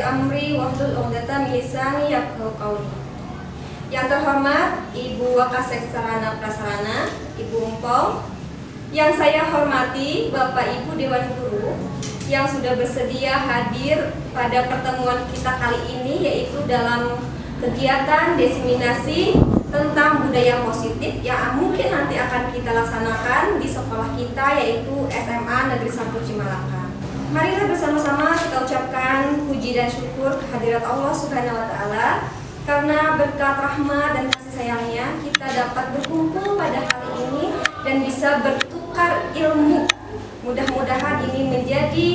amri wahlul 'uqdatam min lisani yafqahu qawli. Yang terhormat Ibu Wakasek Sarana Prasarana, Ibu Umpong. Yang saya hormati Bapak Ibu Dewan Guru yang sudah bersedia hadir pada pertemuan kita kali ini, yaitu dalam kegiatan diseminasi tentang budaya positif yang mungkin nanti akan kita laksanakan di sekolah kita, yaitu SMA Negeri 1 Cimalaka. Marilah bersama-sama kita ucapkan puji dan syukur kehadirat Allah Subhanahu wa Ta'ala, karena berkat rahmat dan kasih sayangnya kita dapat berkumpul pada hari ini dan bisa bertukar ilmu. Mudah-mudahan ini menjadi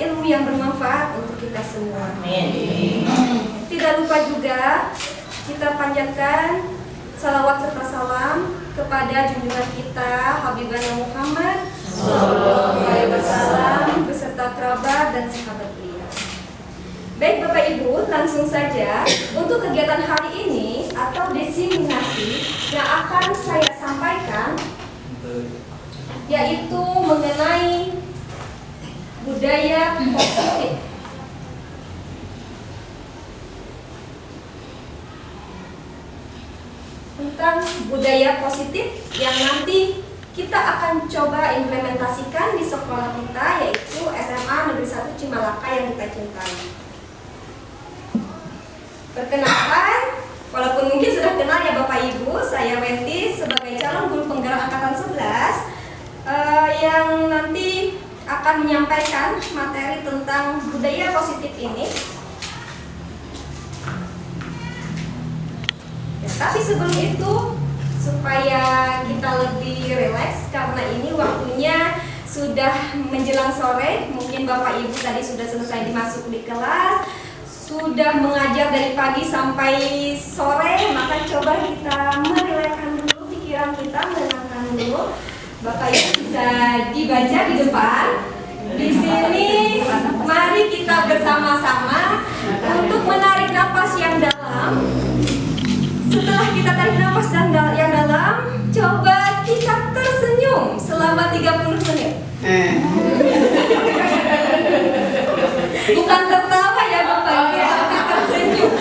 ilmu yang bermanfaat untuk kita semua. Amin. Tidak lupa juga kita panjatkan salawat serta salam kepada junjungan kita Habibana Muhammad sallallahu alaihi wasallam beserta kerabat dan sahabat beliau. Baik Bapak Ibu, langsung saja untuk kegiatan hari ini atau diseminasi yang akan saya sampaikan, yaitu mengenai budaya positif. Tentang budaya positif yang nanti kita akan coba implementasikan di sekolah kita, yaitu SMA Negeri 1 Cimalaka yang kita cintai. Perkenalkan, walaupun mungkin sudah kenal ya Bapak Ibu, saya Wenti sebagai calon guru penggerak angkatan 11 yang nanti akan menyampaikan materi tentang budaya positif ini. Ya, tapi sebelum itu, supaya kita lebih rileks karena ini waktunya sudah menjelang sore, mungkin Bapak Ibu tadi sudah selesai dimasuk di kelas, sudah mengajar dari pagi sampai sore, maka coba kita merilekskan dulu pikiran kita, menenangkan dulu. Bapak Ibu bisa dibaca di depan. Di sini mari kita bersama-sama untuk menarik napas yang dalam. Setelah kita tarik napas yang dalam, coba kita tersenyum selama 30 menit. Bukan tertawa ya Bapak Ibu, tapi tersenyum.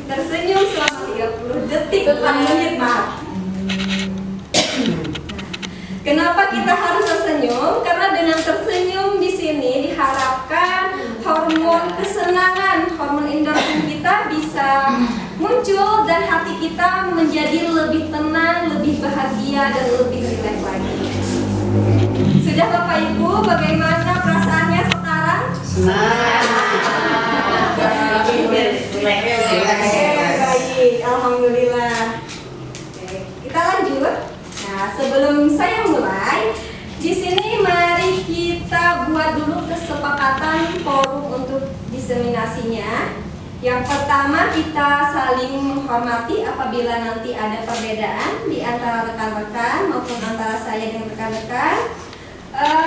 Tersenyum selama 30 detik, 4 menit, maaf. Kenapa kita harus tersenyum? Karena dengan tersenyum di sini diharapkan hormon kesenangan, hormon endorfin kita bisa muncul dan hati kita menjadi lebih tenang, lebih bahagia dan lebih rileks lagi. Sudah Bapak Ibu, bagaimana perasaannya sekarang? Baik, alhamdulillah. Oke, kita lanjut. Nah, sebelum saya mulai, di sini mari kita buat dulu kesepakatan forum untuk diseminasinya. Yang pertama, kita saling menghormati apabila nanti ada perbedaan di antara rekan-rekan maupun antara saya dengan rekan-rekan.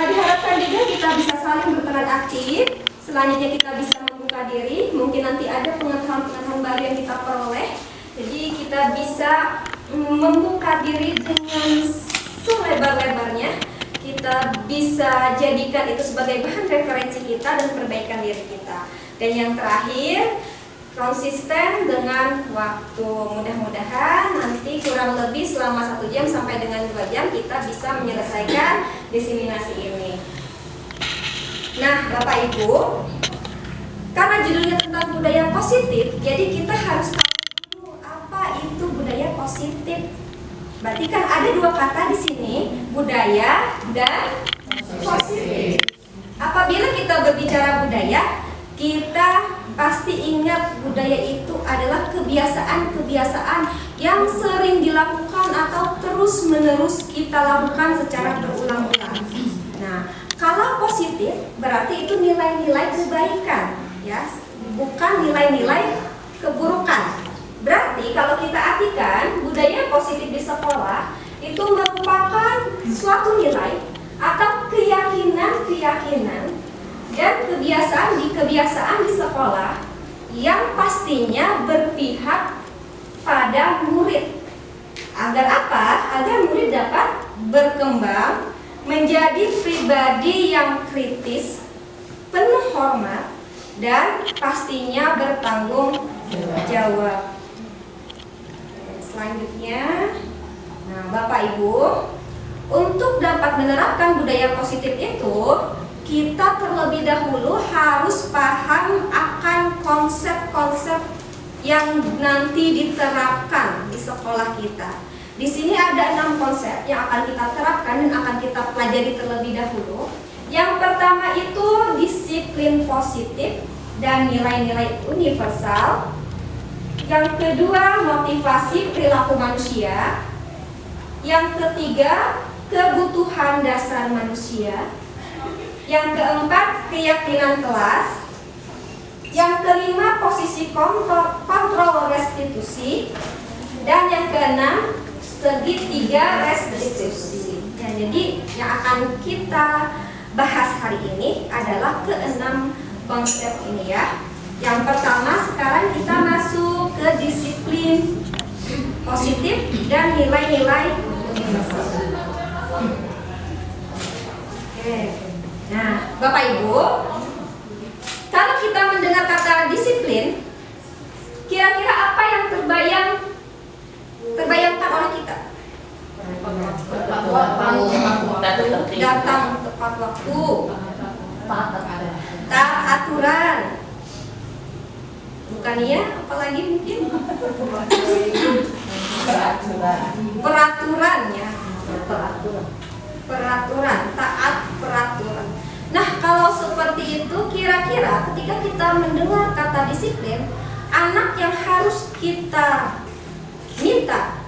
Diharapkan juga kita bisa saling berperan aktif. Selanjutnya kita bisa membuka diri. Mungkin nanti ada pengetahuan-pengetahuan baru yang kita peroleh. Jadi kita bisa membuka diri dengan selebar-lebarnya. Kita bisa jadikan itu sebagai bahan referensi kita dan perbaikan diri kita. Dan yang terakhir, konsisten dengan waktu. Mudah-mudahan nanti kurang lebih selama 1 jam sampai dengan 2 jam kita bisa menyelesaikan diseminasi ini. Nah Bapak Ibu, karena judulnya tentang budaya positif, jadi kita harus itu budaya positif. Berarti kan ada 2 kata di sini, budaya dan positif. Apabila kita berbicara budaya, kita pasti ingat budaya itu adalah kebiasaan-kebiasaan yang sering dilakukan atau terus-menerus kita lakukan secara berulang-ulang. Nah, kalau positif berarti itu nilai-nilai kebaikan, ya, bukan nilai-nilai keburukan. Berarti kalau kita artikan budaya positif di sekolah itu merupakan suatu nilai atau keyakinan dan kebiasaan di sekolah yang pastinya berpihak pada murid. Agar apa? Agar murid dapat berkembang menjadi pribadi yang kritis, penuh hormat, dan pastinya bertanggung jawab. Selanjutnya, nah Bapak Ibu, untuk dapat menerapkan budaya positif itu, kita terlebih dahulu harus paham akan konsep-konsep yang nanti diterapkan di sekolah kita. Di sini ada 6 konsep yang akan kita terapkan dan akan kita pelajari terlebih dahulu. Yang pertama itu disiplin positif dan nilai-nilai universal. Yang kedua, motivasi perilaku manusia. Yang ketiga, kebutuhan dasar manusia. Yang keempat, keyakinan kelas. Yang kelima, posisi kontrol restitusi. Dan yang keenam, segitiga restitusi. Ya, jadi yang akan kita bahas hari ini adalah ke-6 konsep ini ya. Yang pertama, sekarang kita masuk ke disiplin positif dan nilai-nilai universal. Oke. Nah, Bapak Ibu, kalau kita mendengar kata disiplin, kira-kira apa yang terbayangkan oleh kita? Datang tepat waktu, taat aturan, bukan ya? Apalagi mungkin peraturan ya, peraturan, taat peraturan. Nah, kalau seperti itu, kira-kira ketika kita mendengar kata disiplin, anak yang harus kita minta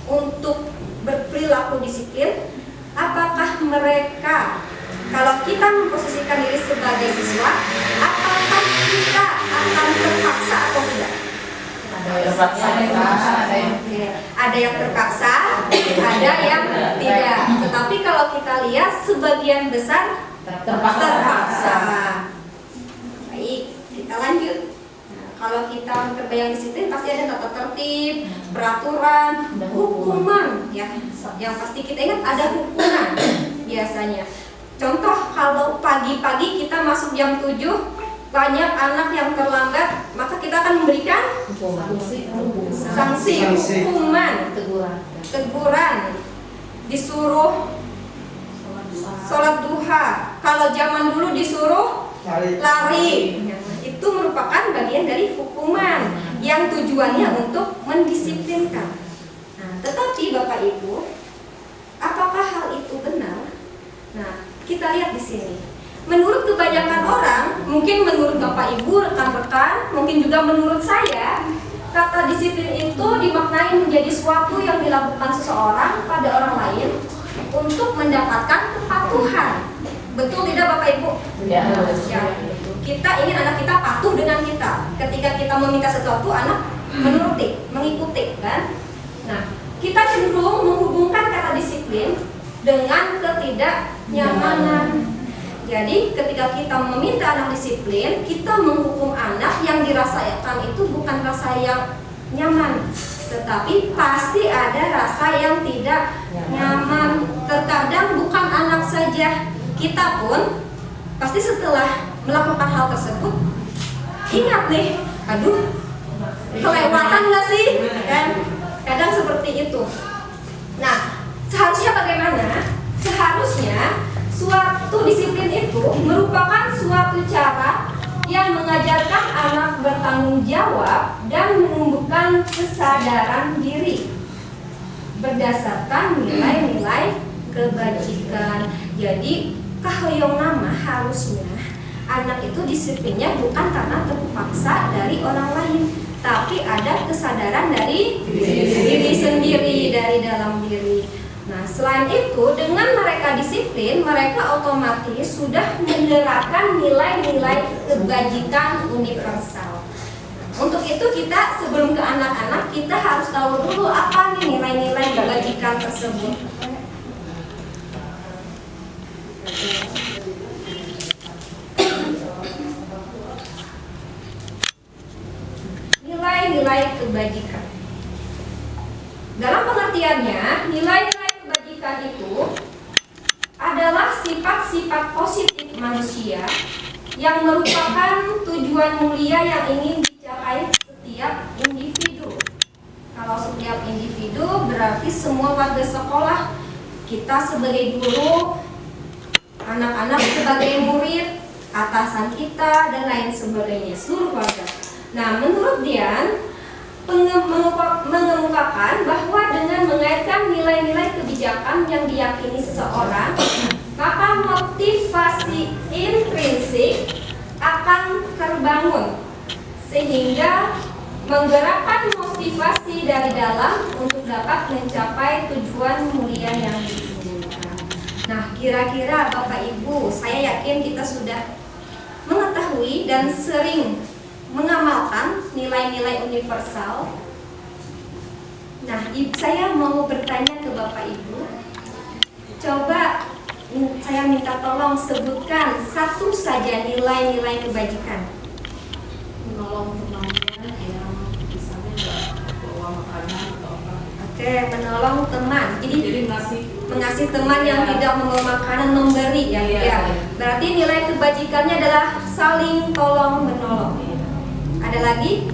untuk berperilaku disiplin, apakah mereka, kalau kita memposisikan diri sebagai siswa, apakah kita akan terpaksa atau tidak? Ada yang terpaksa, ada yang tidak. Tetapi kalau kita lihat, sebagian besar terpaksa. Baik, kita lanjut. Kalau kita terbayang disiplin, pasti ada tata tertib, peraturan, hukuman ya. Yang pasti kita ingat ada hukuman biasanya. Contoh, kalau pagi-pagi kita masuk jam 7, banyak anak yang terlambat, maka kita akan memberikan sanksi, hukuman, teguran, disuruh sholat duha. Kalau zaman dulu disuruh lari. Itu merupakan bagian dari hukuman yang tujuannya untuk mendisiplinkan. Nah, tetapi Bapak Ibu, apakah hal itu benar? Nah, kita lihat di sini. Menurut kebanyakan orang, mungkin menurut Bapak Ibu, rekan-rekan, mungkin juga menurut saya, kata disiplin itu dimaknai menjadi suatu yang dilakukan seseorang pada orang lain untuk mendapatkan kepatuhan. Betul tidak Bapak Ibu? Ya. Kita ingin anak kita patuh dengan kita. Ketika kita meminta sesuatu, anak menuruti, mengikuti, kan? Nah, kita cenderung menghubungkan kata disiplin dengan ketidaknyamanan. Jadi, ketika kita meminta anak disiplin, kita menghukum anak yang dirasakan itu bukan rasa yang nyaman, tetapi pasti ada rasa yang tidak nyaman. Terkadang bukan anak saja, kita pun pasti setelah melakukan hal tersebut ingat nih, aduh, kelewatan nggak sih, kan? Kadang seperti itu. Nah, seharusnya bagaimana? Seharusnya suatu disiplin itu merupakan suatu cara yang mengajarkan anak bertanggung jawab dan menumbuhkan kesadaran diri berdasarkan nilai-nilai kebajikan. Jadi kahoyong nama harusnya anak itu disiplinnya bukan karena terpaksa dari orang lain, tapi ada kesadaran dari diri sendiri, dari dalam diri. Nah, selain itu, dengan mereka disiplin, mereka otomatis sudah menerapkan nilai-nilai kebajikan universal. Untuk itu kita sebelum ke anak-anak, kita harus tahu dulu apa nih nilai-nilai kebajikan tersebut. Nilai-nilai kebajikan. Dalam pengertiannya, nilai-nilai kebajikan itu adalah sifat-sifat positif manusia yang merupakan tujuan mulia yang ingin dicapai setiap individu. Kalau setiap individu berarti semua warga sekolah, kita sebagai guru, anak-anak sebagai murid, atasan kita, dan lain sebagainya, seluruh warga. Nah, menurut Dian, mengemukakan bahwa dengan mengaitkan nilai-nilai kebijakan yang diyakini seseorang, maka motivasi intrinsik akan terbangun sehingga menggerakkan motivasi dari dalam untuk dapat mencapai tujuan mulia yang diinginkan. Nah, kira-kira Bapak Ibu, saya yakin kita sudah mengetahui dan sering mengamalkan nilai-nilai universal. Nah, saya mau bertanya ke Bapak Ibu, coba saya minta tolong sebutkan satu saja nilai-nilai kebajikan. Menolong temannya yang misalnya nggak bawa makanan atau apa. Oke, menolong teman. Jadi mengasih teman yang Ya. tidak membawa makanan, memberi ya. Iya. Ya. Berarti nilai kebajikannya adalah saling tolong menolong. Ada lagi?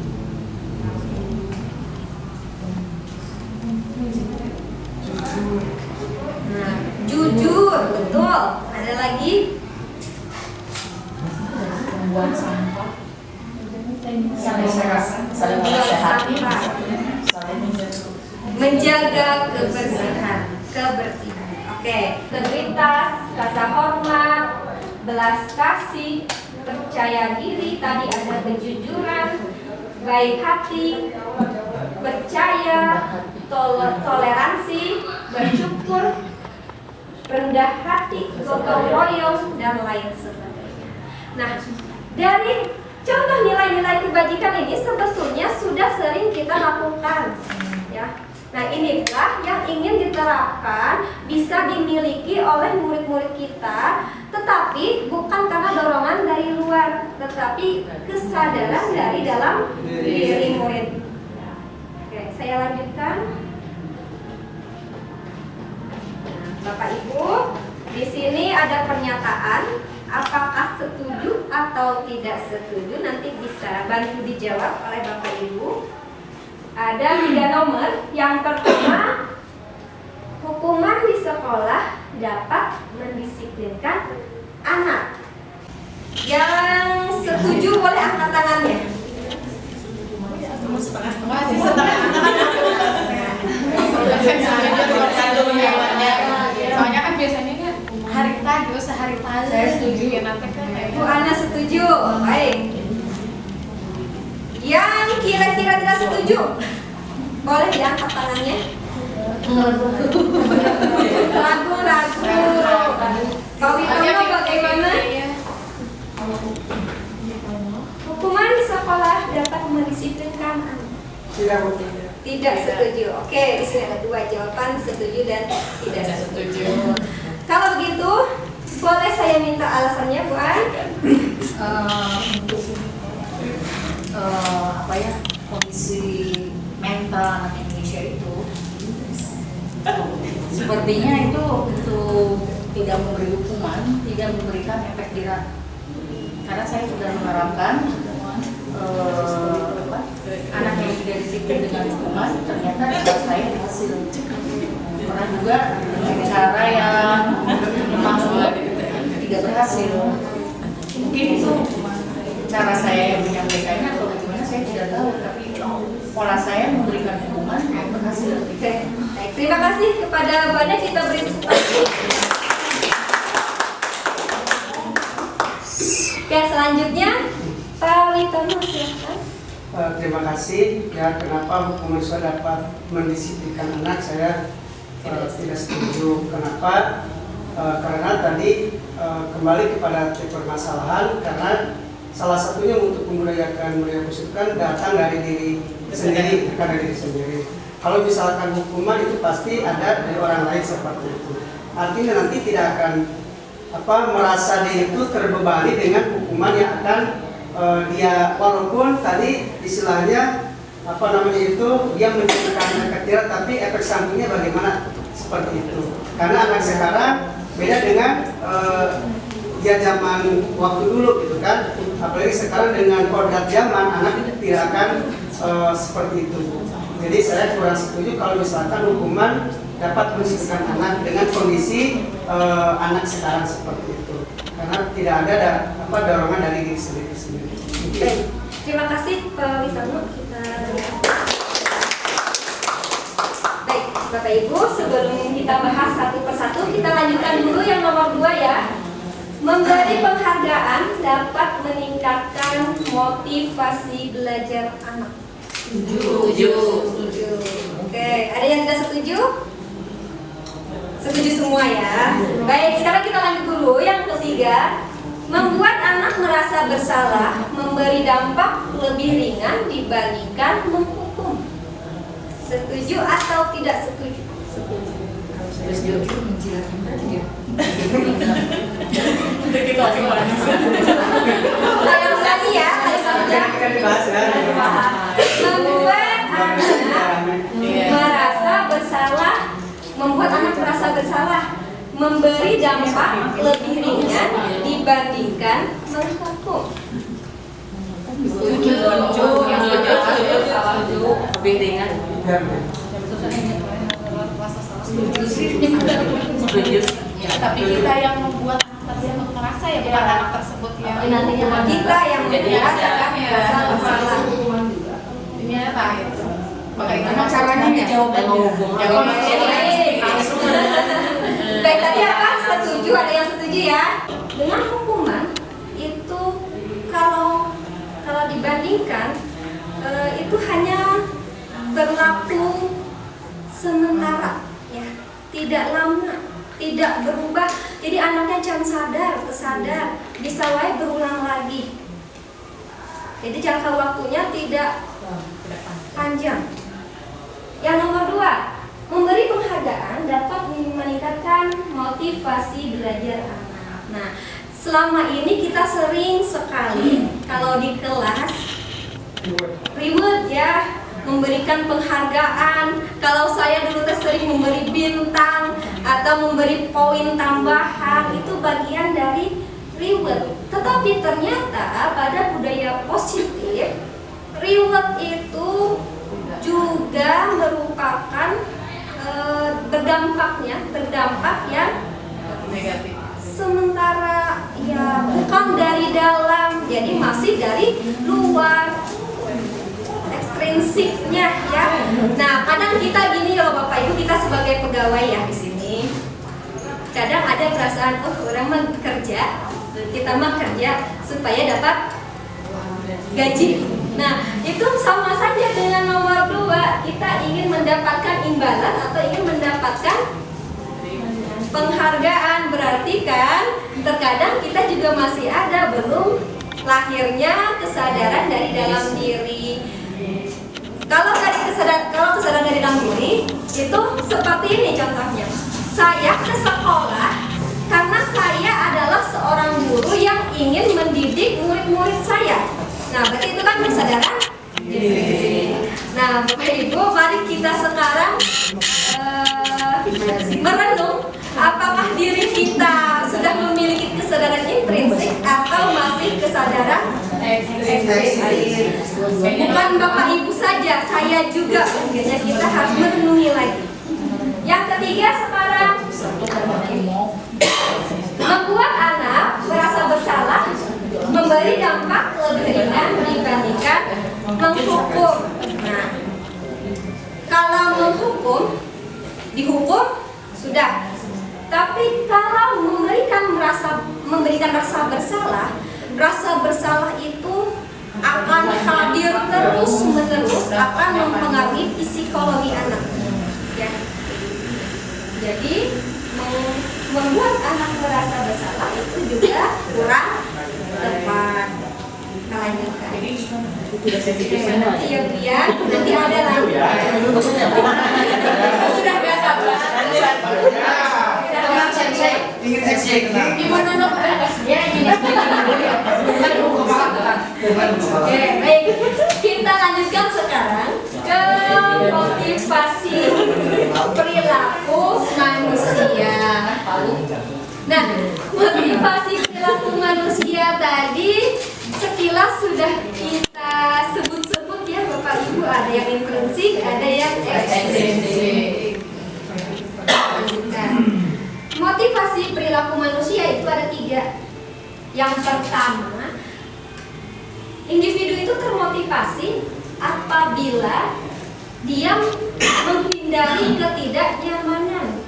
Nah, jujur, betul. Ada lagi? Membuang sampah. Saling menasehati, Menjaga kebersihan. Oke, integritas, rasa hormat, belas kasih, percaya diri, tadi ada kejujuran, baik hati, percaya, toleransi, bersyukur, rendah hati, gotong royong, dan lain sebagainya. Nah, dari contoh nilai-nilai kebajikan ini sebetulnya sudah sering kita lakukan, ya. Nah, inilah yang ingin diterapkan, bisa dimiliki oleh murid-murid kita, tetapi bukan karena dorongan dari luar, tetapi kesadaran dari dalam diri murid. Oke, saya lanjutkan. Bapak Ibu, di sini ada pernyataan, apakah setuju atau tidak setuju, nanti bisa bantu dijawab oleh Bapak Ibu. Ada 3 nomor. Yang pertama, hukuman di sekolah dapat mendisiplinkan anak. Yang setuju boleh angkat tangannya. Soalnya kan biasanya kan hari tadi, sehari tadi. Saya setuju ya nanti kan. Bu Ana setuju, baik. Yang kira-kira tidak setuju, boleh diangkat tangannya. Ragu-ragu. Pak Witono bagaimana? Hukuman di sekolah dapat mendisiplinkan anak. Tidak setuju. Oke, di sini ada 2 jawaban, setuju dan tidak setuju. Kalau begitu, boleh saya minta alasannya, Bu An? Kondisi mental anak Indonesia itu sepertinya itu untuk tidak memberi hukuman, tidak memberikan efek jerah. Karena saya sudah mengharapkan anak yang tidak disiplin dengan hukuman ternyata saya berhasil. Pernah juga dengan cara yang memang tidak berhasil. Mungkin itu cara saya yang menyampaikannya atau bagaimana saya tidak tahu, tapi pola saya memberikan hukuman yang berhasil. Oke, baik. Terima kasih kepada Bu Ana, kita beri tepuk tangan. Oke, selanjutnya Pak Witono, silakan. Terima kasih. Ya, kenapa hukuman siswa dapat mendisiplinkan anak? Saya tidak setuju. Kenapa? Karena tadi kembali kepada permasalahan, karena salah satunya untuk membudayakan budaya kusukan datang dari diri sendiri, bukan dari diri sendiri. Kalau misalkan hukuman itu pasti ada dari orang lain seperti itu. Artinya nanti tidak akan merasa dia itu terbebani dengan hukuman yang akan dia, walaupun tadi istilahnya dia menciptakan efek jerah, tapi efek sampingnya bagaimana seperti itu. Karena anak sekarang beda dengan dia zaman waktu dulu gitu kan. Apalagi sekarang dengan kodrat zaman, anak tidak akan seperti itu. Jadi saya kurang setuju kalau misalkan hukuman dapat menyisihkan anak dengan kondisi anak sekarang seperti itu, karena tidak ada dorongan dari diri sendiri. Baik, terima kasih Pak Wisanu. Baik, Bapak Ibu, sebelum kita bahas satu persatu, kita lanjutkan dulu yang nomor 2 ya. Memberi penghargaan dapat meningkatkan motivasi belajar anak. Setuju. Oke, ada yang tidak setuju? Setuju semua ya. Baik, sekarang kita lanjut dulu yang ketiga. Membuat anak merasa bersalah memberi dampak lebih ringan dibandingkan menghukum. Setuju atau tidak setuju? Setuju. Menjilatkan aja. Kita coba. Saya tadi ya, Kan dibahas ya. membuat anak merasa bersalah memberi dampak lebih ringan dibandingkan menghukum. Setuju. Lebih ringan. Setuju. Ya, tapi kita yang membuat anak tersebut merasa ya, bukan anak tersebut yang Kita yang membuat anak merasa bersalah. ini apa itu? Pakai Gimana caranya jawabannya? Baik, tadi apa? Setuju, ada yang setuju ya? Dengan hukuman itu kalau dibandingkan itu hanya berlaku sementara ya, tidak lama, tidak berubah. Jadi anaknya jangan tersadar, bisa wae berulang lagi. Jadi jangka waktunya tidak panjang. Yang nomor 2, memberi penghargaan dapat meningkatkan motivasi belajar anak. Nah, selama ini kita sering sekali kalau di kelas reward ya, memberikan penghargaan. Kalau saya dulu sering memberi bintang atau memberi poin tambahan, itu bagian dari reward. Tetapi ternyata pada budaya positif, reward itu juga merupakan berdampak yang negatif. sementara ya, bukan dari dalam, jadi masih dari luar ekstrinsiknya ya. Nah, kadang kita gini loh Bapak Ibu, kita sebagai pegawai ya di sini, kadang ada perasaan orang mah kerja, kita mah kerja supaya dapat gaji. Nah, itu sama saja dengan nomor 2, kita ingin mendapatkan imbalan atau ingin mendapatkan penghargaan. Berarti kan terkadang kita juga masih ada belum lahirnya kesadaran dari dalam diri. Kalau kesadaran dari dalam diri itu seperti ini contohnya. Saya ke sekolah karena saya adalah seorang guru yang ingin mendidik murid-murid saya. Nah, berarti itu kan kesadaran diri. Nah, Bapak Ibu, mari kita sekarang merenung apakah diri kita sudah memiliki kesadaran intrinsik atau masih kesadaran eksplisit. Bukan Bapak Ibu saja, saya juga mungkinnya kita harus merenungi lagi. Yang ketiga sekarang, membuat anak merasa bersalah memberi dampak lebih ringan dibandingkan menghukum. Nah, kalau menghukum, dihukum sudah. Tapi kalau memberikan rasa bersalah itu akan hadir terus-menerus, akan mempengaruhi psikologi anak. Ya. Jadi membuat anak merasa bersalah itu juga kurang tepat. Kita lanjutkan. Nanti ya Bu ya, nanti ada lagi. Sudah biasa Ingin eksekusi. Gimana dong? ya ini. Oke, baik. Kita lanjutkan sekarang ke motivasi perilaku manusia. Nah, motivasi perilaku manusia tadi sekilas sudah kita sebut-sebut ya Bapak Ibu, ada yang intrinsik, ada yang ekstrinsik. Lanjutkan. Motivasi perilaku manusia itu ada 3. Yang pertama, individu itu termotivasi apabila dia menghindari ketidaknyamanan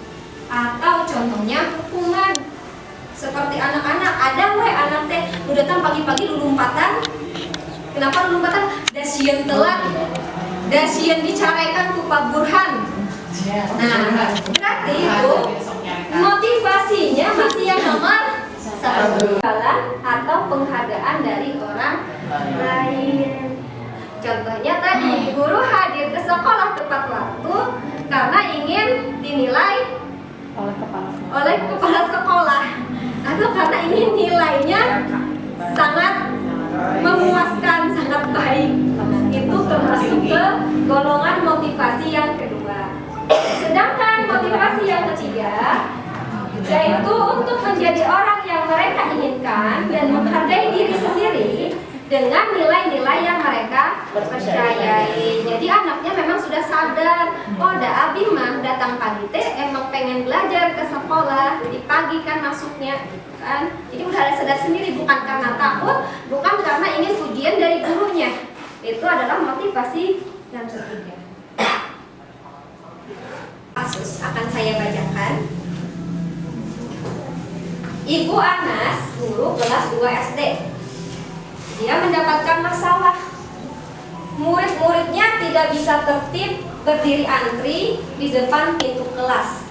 atau contohnya hukuman. Seperti anak-anak, ada anak teh udah datang pagi-pagi lompatan. Kenapa lompatan? Dasieun telat, dasieun dicarekan ku Pak Burhan. Nah, berarti itu motivasinya masih yang nomor 1, atau penghargaan dari orang lain. Contohnya tadi, guru hadir ke sekolah tepat waktu karena ingin dinilai oleh kepala sekolah, atau karena ini nilainya sangat memuaskan, sangat baik. Itu termasuk ke golongan motivasi yang kedua. Sedangkan motivasi yang ketiga yaitu untuk menjadi orang yang mereka inginkan dan menghargai diri sendiri dengan nilai-nilai yang mereka percayai. Jadi anaknya memang sudah sadar, oh da abi mah datang pagi teh emang pengen belajar ke sekolah, di pagi kan masuknya kan. Jadi udah ada sadar sendiri, bukan karena takut, bukan karena ingin pujian dari gurunya. Itu adalah motivasi yang ketiga. Kasus akan saya bacakan. Ibu Anas, guru kelas 2 SD. Dia mendapatkan masalah. Murid-muridnya tidak bisa tertib berdiri antri di depan pintu kelas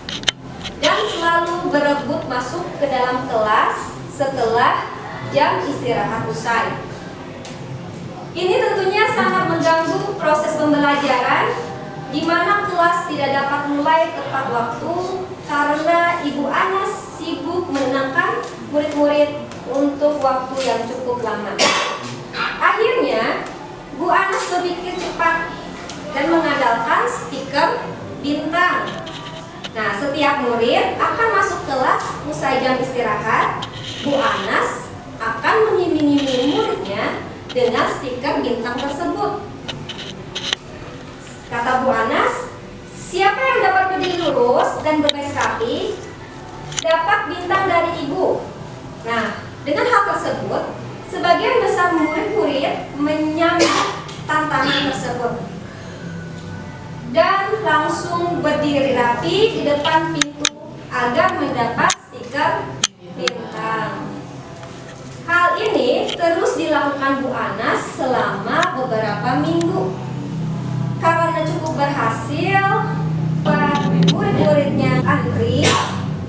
dan selalu berebut masuk ke dalam kelas setelah jam istirahat usai. Ini tentunya sangat mengganggu proses pembelajaran, di mana kelas tidak dapat mulai tepat waktu karena Ibu Anas sibuk menenangkan murid-murid untuk waktu yang cukup lama. Akhirnya, Bu Anas berpikir cepat dan mengandalkan stiker bintang. Nah, setiap murid akan masuk kelas usai jam istirahat, Bu Anas akan mengiming-imingi muridnya dengan stiker bintang tersebut. Kata Bu Anas, siapa yang dapat berdiri lurus dan berbaris rapi, dapat bintang dari ibu. Nah, dengan hal tersebut, sebagian besar murid-murid menyambut tantangan tersebut dan langsung berdiri rapi di depan pintu agar mendapat stiker bintang. Hal ini terus dilakukan Bu Anas selama beberapa minggu. Karena cukup berhasil, murid-muridnya antri.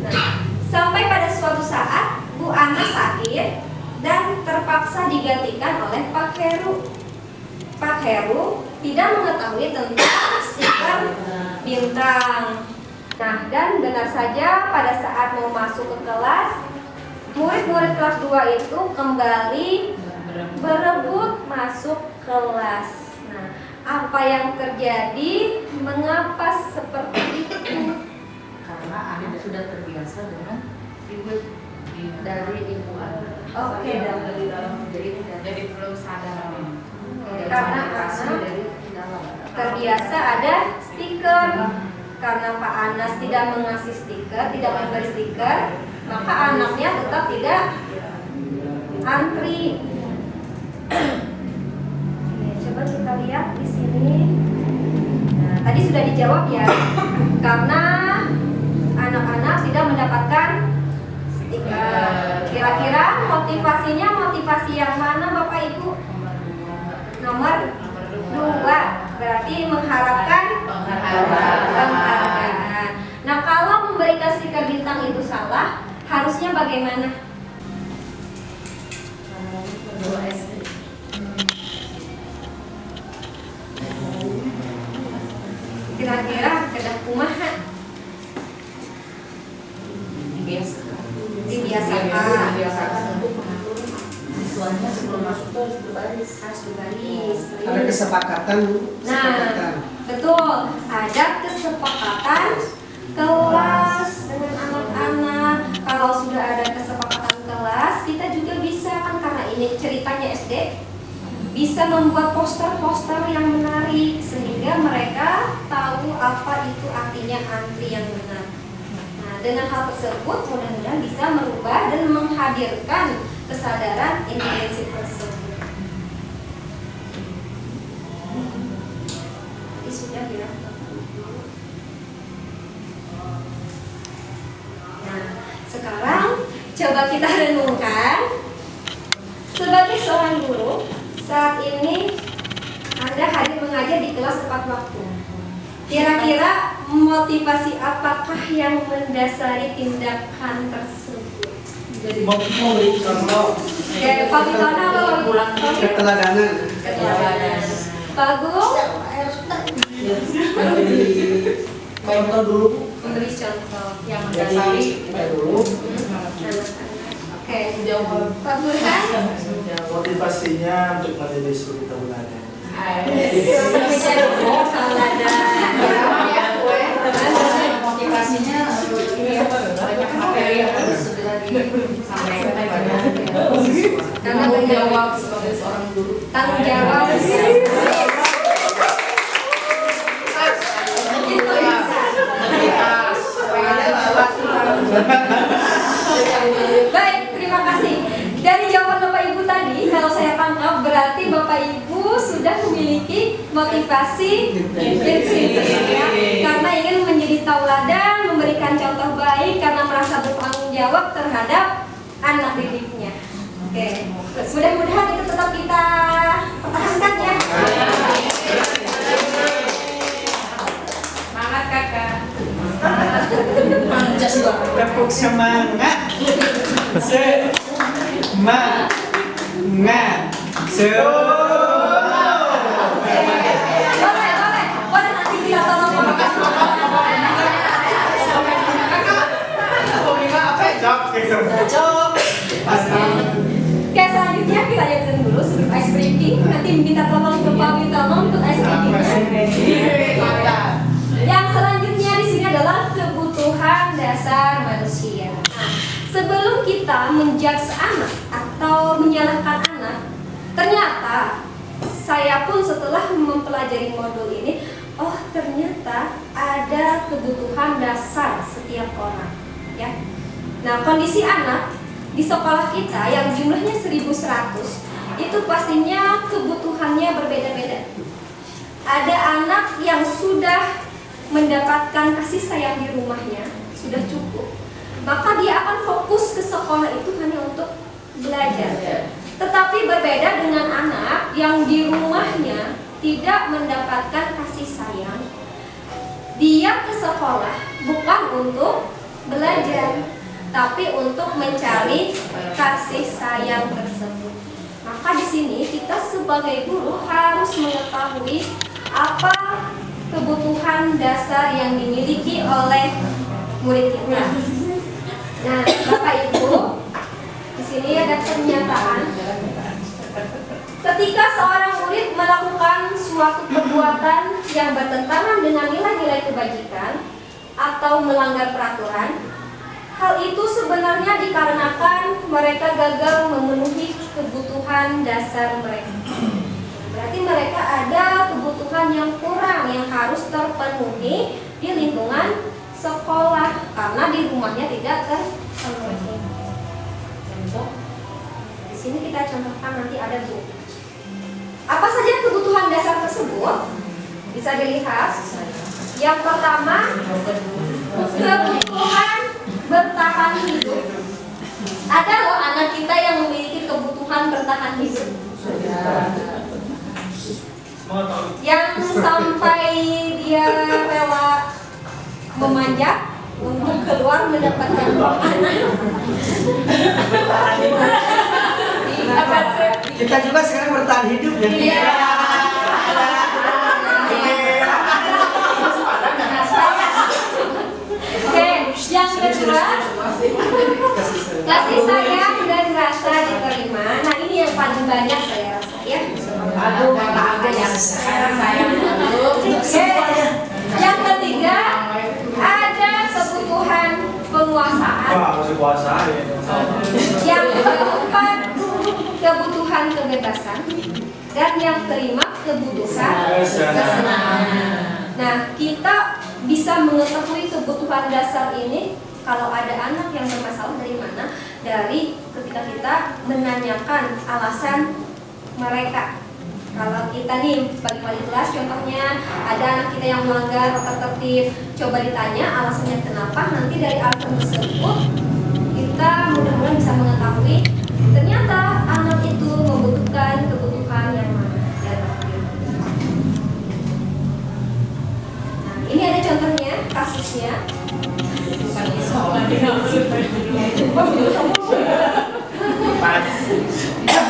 Nah, sampai pada suatu saat Bu Anas sakit dan terpaksa digantikan oleh Pak Heru. Pak Heru tidak mengetahui tentang stiker bintang. Nah, dan benar saja pada saat mau masuk ke kelas, murid-murid kelas 2 itu kembali berebut masuk kelas. Nah, apa yang terjadi? Mengapa seperti itu? Karena anak sudah terbiasa dengan ribut dari ibu anak. Oke, dari dalam, jadi belum sadar. Karena dari dalam terbiasa ada stiker. Karena Pak Anas tidak mengasih stiker, tidak memberi stiker, maka anaknya tetap tidak antri. Coba kita lihat di sini. Nah, tadi sudah dijawab ya, karena anak-anak tidak mendapatkan stiker. Kira-kira motivasinya motivasi yang mana Bapak Ibu? Nomor 2, berarti mengharapkan penghargaan. Nah, kalau memberikan stiker bintang itu salah, harusnya bagaimana? Kira-kira kedah kumaha? Dibiasakan. Siswanya sebelum masuk tuh harus berbaris. Ada kesepakatan. Nah, betul. Ada kesepakatan kelas dengan anak-anak. Kalau sudah ada kesepakatan kelas, kita ceritanya SD, bisa membuat poster-poster yang menarik sehingga mereka tahu apa itu artinya antri yang benar. Nah, dengan hal tersebut mudah-mudahan bisa merubah dan menghadirkan kesadaran intensif tersebut. Ini sudah ya. Nah, sekarang coba kita renungkan sebagai seorang guru. Saat ini Anda hadir mengajar di kelas tepat waktu. Kira-kira motivasi apakah yang mendasari tindakan tersebut? Memberi contoh Pak Bitono apa keteladanan. Keteladanan. Pak Agung? Contoh dulu. Memberi contoh. Yang mendasari kita dulu. Oke. Jawab. Pak Burhan? Motivasinya untuk menjadi suri tauladan. Menjadi tauladan. Motivasinya banyak materi yang harus segera disampaikan pada Karena tanggung jawab sebagai seorang guru. tanggung jawab. Baik, terima kasih. Dari jawaban Bapak Ibu tadi, kalau saya tangkap berarti Bapak Ibu sudah memiliki motivasi intrinsik ya, karena ingin menjadi tauladan, memberikan contoh baik karena merasa bertanggung jawab terhadap anak didiknya. Oke, mudah-mudahan itu tetap kita pertahankan ya. Semangat kakak. Tepuk semangat. Semangat. Boleh nanti kita tolong Oke, selanjutnya kita lanjutkan dulu sebelum ice breaking. Nanti minta tolong ke Pak Witono untuk ice breakingnya. Yang selanjutnya di sini adalah kebutuhan dasar manusia. Nah, sebelum kita menjudge anak atau menyalahkan anak, ternyata saya pun setelah mempelajari modul ini, oh ternyata ada kebutuhan dasar setiap orang, ya. Nah, kondisi anak di sekolah kita yang jumlahnya 1.100 itu pastinya kebutuhannya berbeda-beda. Ada anak yang sudah mendapatkan kasih sayang di rumahnya, sudah cukup, maka dia akan fokus ke sekolah itu hanya untuk belajar. Tetapi berbeda dengan anak yang di rumahnya tidak mendapatkan kasih sayang. Dia ke sekolah bukan untuk belajar, tapi untuk mencari kasih sayang tersebut. Maka di sini kita sebagai guru harus mengetahui apa kebutuhan dasar yang dimiliki oleh murid kita. Nah, Bapak Ibu, di sini ada pernyataan. Ketika seorang murid melakukan suatu perbuatan yang bertentangan dengan nilai-nilai kebajikan atau melanggar peraturan, hal itu sebenarnya dikarenakan mereka gagal memenuhi kebutuhan dasar mereka. Berarti mereka ada kebutuhan yang kurang yang harus terpenuhi di lingkungan sekolah karena di rumahnya tidak terpenuhi. Contoh, di sini kita contohkan nanti ada buku. Apa saja kebutuhan dasar tersebut? Bisa dilihat. Yang pertama, kebutuhan bertahan hidup. Ada loh anak kita yang memiliki kebutuhan bertahan hidup. Yang sampai dia rela memanjat untuk keluar mendapatkan makanan. Kita juga sekarang bertahan hidup ya. Iya. Oke, yang kedua, kasih sayang dan rasa diterima. Nah, ini yang paling banyak saya rasa ya. Aduh, kakak yang sayang. Oke, yang ketiga ada kebutuhan penguasaan. Wah, masih puasa ya. Yang keempat kebutuhan kesenangan, dan yang kelima kebutuhan kesenangan. Nah, kita bisa mengetahui kebutuhan dasar ini kalau ada anak yang bermasalah dari mana? Dari ketika kita menanyakan alasan mereka. Kalau kita nih bagi-bagi kelas, contohnya ada anak kita yang melanggar tata tertib, coba ditanya alasannya kenapa, nanti dari alasan tersebut kita mudah-mudahan bisa mengetahui ternyata anak itu membutuhkan kebutuhan yang mana. Nah, ini ada contohnya, kasusnya.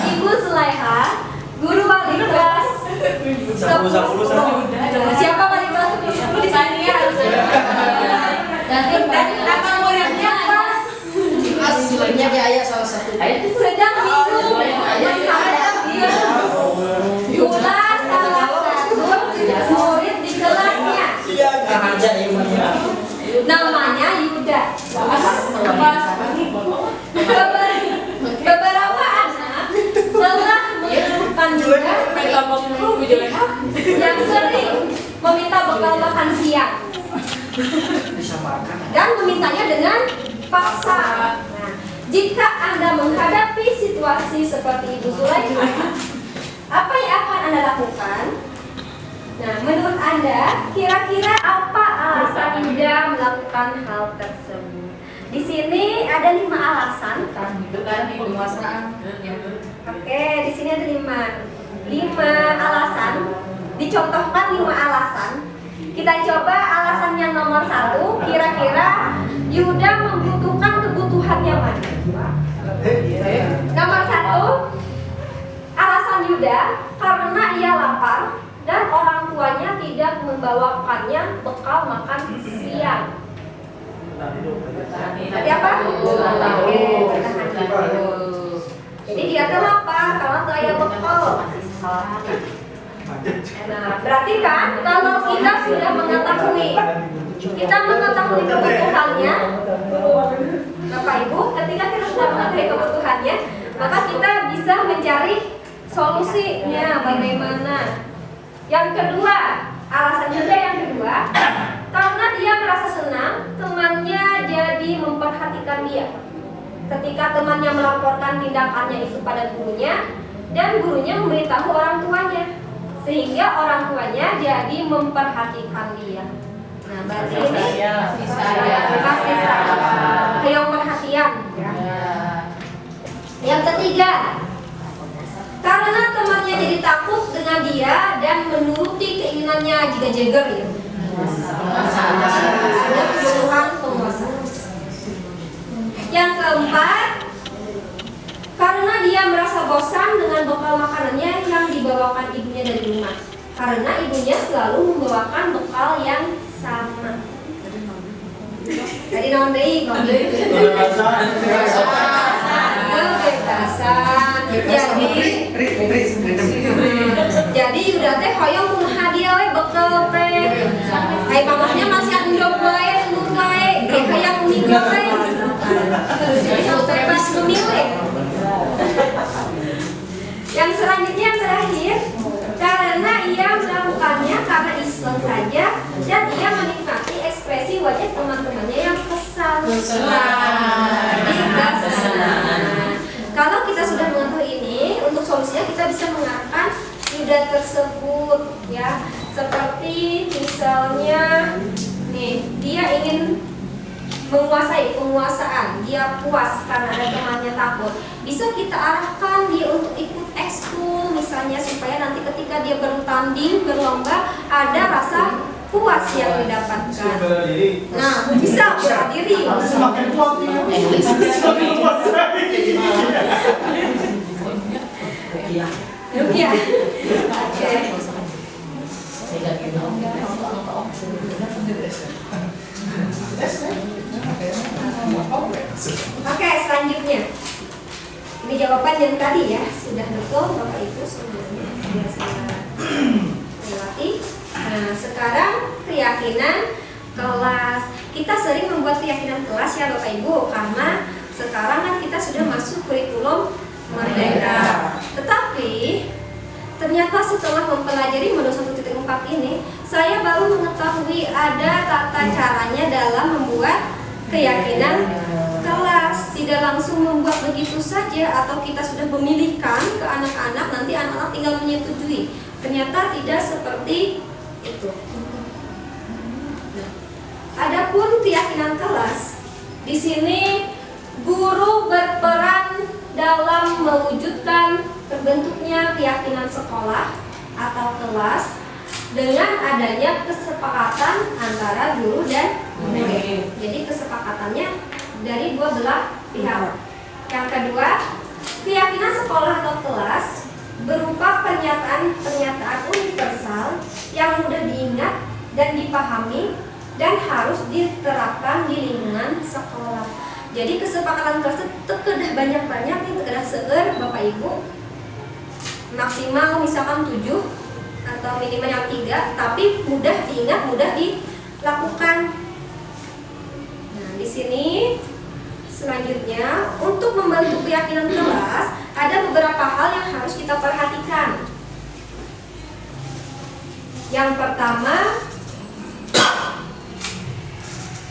Ibu Zulaiha, guru wali kelas 10. Siapa wali kelas 10 di sini ya harus dan akan muridnya kelas Aslinya dia ayah salah satu. sedang bingung pula salah satu murid di kelasnya. Namanya Yuda. Beberapa anak telah menemukan Yuda yang sering meminta bekal makan siang dan memintanya dengan paksa. Nah, jika Anda menghadapi situasi seperti Ibu Zulaiha, apa yang akan Anda lakukan? Nah, menurut Anda, kira-kira apa alasan Yuda melakukan hal tersebut? Di sini ada 5 alasan. Itu kan penguasaan. Oke, di sini ada 5 alasan. Dicontohkan 5 alasan. Kita coba alasan yang nomor 1. Kira-kira Yuda membutuhkan kebutuhan yang mana? Nomor 1, alasan Yuda karena ia lapar dan orang tuanya tidak membawakannya bekal makan siang. Tadi apa? Oke, jadi dia tuh lapar karena tak ada bekal. Nah, berarti kan kalau kita sudah mengetahui kebutuhannya, Bapak Ibu, ketika kita sudah mengetahui kebutuhannya, maka kita bisa mencari solusinya bagaimana. Yang kedua, alasan juga yang kedua, karena dia merasa senang temannya jadi memperhatikan dia. Ketika temannya melaporkan tindakannya itu pada gurunya, dan gurunya memberitahu orang tuanya, sehingga orang tuanya jadi memperhatikan dia. Nah, berarti ini kasih sayang perhatian. Yang ketiga, karena temannya jadi takut dengan dia dan menuruti keinginannya jika jeger ya. Ada kebutuhan penguasa. Yang keempat, karena dia merasa bosan dengan bekal makanannya yang dibawakan ibunya dari rumah. Karena ibunya selalu membawakan bekal yang sama. Tadi non deui, kebebasan. Jadi udah teh hoyong kumaha dia we bekal teh. Hai mamahnya masih endog wae, endog wae. Kayak meninggal we. Bebas memilih. Yang selanjutnya yang terakhir, karena ia melakukannya karena iseng saja dan ia menikmati ekspresi wajah teman-temannya yang kesal. Kalau kita sudah mengetahui ini, untuk solusinya kita bisa mengarahkan Yuda tersebut, ya. Seperti misalnya, nih, dia ingin menguasai penguasaan, dia puas karena ada temannya takut. Bisa kita arahkan dia untuk ikut ekskul, misalnya supaya nanti ketika dia bertanding, berlomba, ada rasa puas yang didapatkan. Nah, bisa bela diri. Semakin kuat semakin kuat. Ya. Oke. Oke, selanjutnya. Ini jawaban yang tadi ya, sudah betul Bapak Ibu semuanya. Lewati. Nah, sekarang keyakinan kelas. Kita sering membuat keyakinan kelas ya Bapak Ibu, karena sekarang kan kita sudah masuk kurikulum merdeka. Tetapi ternyata setelah mempelajari modul 1.4 ini, saya baru mengetahui ada tata caranya dalam membuat keyakinan kelas. Tidak langsung membuat begitu saja atau kita sudah memilihkan ke anak-anak, nanti anak-anak tinggal menyetujui. Ternyata tidak seperti itu. Adapun keyakinan kelas, di sini guru berperan dalam mewujudkan terbentuknya keyakinan sekolah atau kelas dengan adanya kesepakatan antara guru dan murid. Jadi kesepakatannya dari dua belah pihak. Yang kedua, keyakinan sekolah atau kelas berupa pernyataan universal yang mudah diingat dan dipahami dan harus diterapkan di lingkungan sekolah. Jadi kesepakatan kelas itu kedah banyak-banyak nih, kedah seueur Bapak Ibu. Maksimal misalkan 7 atau minimal yang 3, tapi mudah diingat, mudah dilakukan. Nah, di sini selanjutnya untuk membantu keyakinan kelas ada beberapa hal yang harus kita perhatikan. Yang pertama,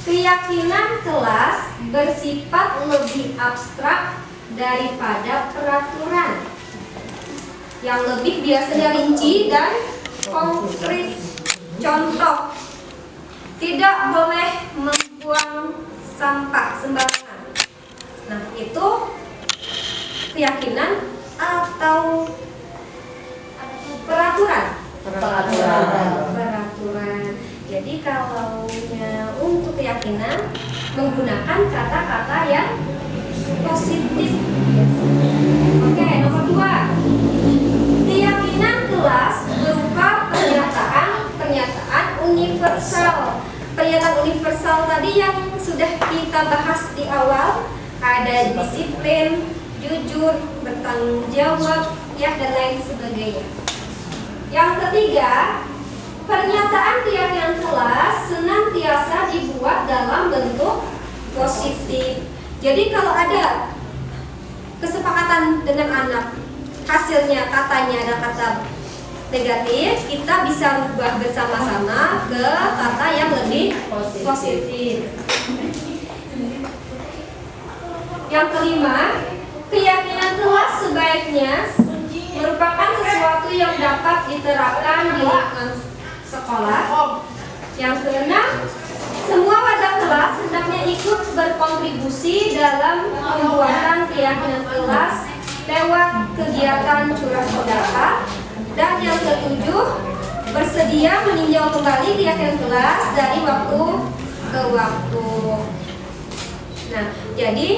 keyakinan kelas bersifat lebih abstrak daripada peraturan, yang lebih biasanya rinci dan konkret. Contoh, tidak boleh membuang sampah sembarangan. Nah, itu keyakinan atau peraturan? Peraturan. Jadi kalau untuk keyakinan menggunakan kata-kata yang positif. Oke, nomor 2. Keyakinan kelas berupa pernyataan universal. Pernyataan universal tadi yang sudah kita bahas di awal, ada disiplin, jujur, bertanggung jawab, ya, dan lain sebagainya. Yang ketiga, pernyataan keyakinan kelas senantiasa dibuat dalam bentuk positif. Jadi kalau ada kesepakatan dengan anak, hasilnya katanya ada kata negatif, kita bisa rubah bersama-sama ke kata yang lebih positif. Yang kelima, keyakinan kelas sebaiknya merupakan sesuatu yang dapat diterapkan di lingkungan sekolah. Yang keenam, semua wadah kelas hendaknya ikut berkontribusi dalam pembuatan keyakinan kelas lewat kegiatan curah pendapat. Dan yang ketujuh, bersedia meninjau kembali keyakinan kelas dari waktu ke waktu. Nah, jadi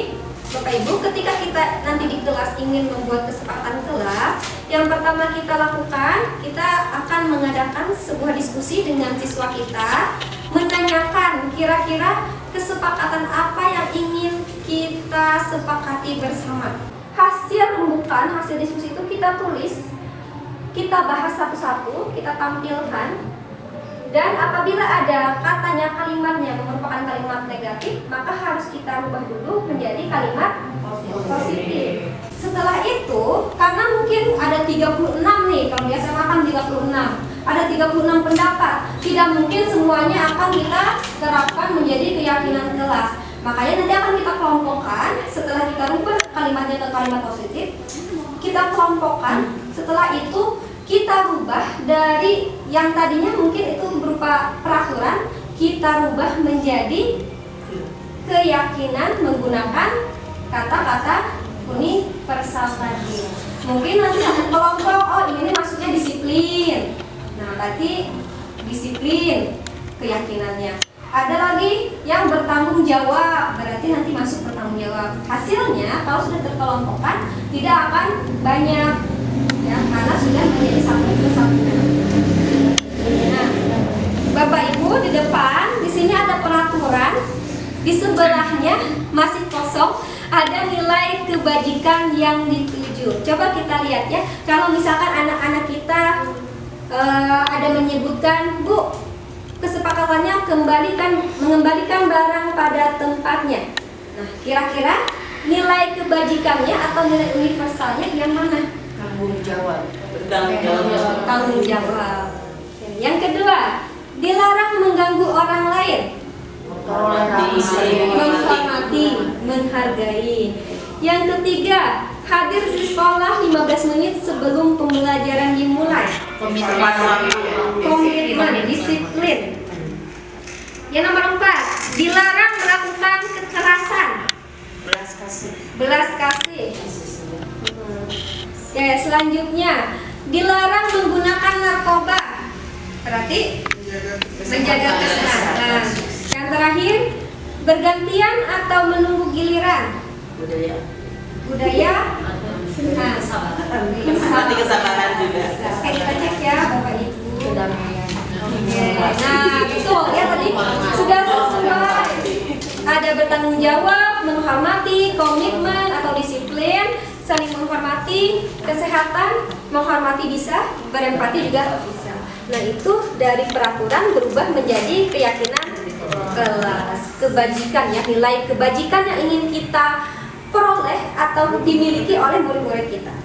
Bapak Ibu, ketika kita nanti di kelas ingin membuat kesepakatan kelas, yang pertama kita lakukan, kita akan mengadakan sebuah diskusi dengan siswa kita, menanyakan kira-kira kesepakatan apa yang ingin kita sepakati bersama. Hasil rembukan, hasil diskusi itu kita tulis, kita bahas satu-satu, kita tampilkan. Dan apabila ada katanya, kalimatnya merupakan kalimat negatif, maka harus kita rubah dulu menjadi kalimat positif. Setelah itu, karena mungkin ada 36 nih, kalau biasa makan 36, ada 36 pendapat, tidak mungkin semuanya akan kita terapkan menjadi keyakinan kelas. Makanya nanti akan kita kelompokkan. Setelah kita rubah kalimatnya ke kalimat positif, kita kelompokkan. Setelah itu kita rubah dari yang tadinya mungkin itu berupa peraturan, kita rubah menjadi keyakinan menggunakan kata-kata universal tadi. Mungkin nanti satu kelompok, oh ini maksudnya disiplin. Nah, berarti disiplin keyakinannya. Ada lagi yang bertanggung jawab, berarti nanti masuk bertanggung jawab. Hasilnya kalau sudah terkelompokkan tidak akan banyak, ya, karena sudah menjadi satu kesatuan. Nah, Bapak Ibu di depan, di sini ada peraturan, di sebelahnya masih kosong, ada nilai kebajikan yang dituju. Coba kita lihat ya, kalau misalkan anak-anak kita ada menyebutkan, Bu, kesepakatannya mengembalikan barang pada tempatnya. Nah, kira-kira nilai kebajikannya atau nilai universalnya yang mana? Tanggung jawab. Tanggung jawab. Yang kedua, dilarang mengganggu orang lain. Menghormati, menghargai. Yang ketiga, hadir di sekolah 15 menit sebelum pembelajaran dimulai. Komitmen, disiplin. Yang nomor 4, dilarang melakukan kekerasan. Belas kasih. Ya, selanjutnya, dilarang menggunakan narkoba. Berarti menjaga kesehatan. Yang terakhir, bergantian atau menunggu giliran. Budaya. Nah, kesabaran juga. Oke, kita cek ya Bapak Ibu. Oke, nah betul ya tadi sudah sesuai. Ada bertanggung jawab, menghormati, komitmen atau disiplin, saling menghormati, kesehatan, menghormati bisa, berempati juga bisa. Nah itu dari peraturan berubah menjadi keyakinan kelas, kebajikan ya, nilai kebajikan yang ingin kita peroleh atau dimiliki oleh murid-murid kita.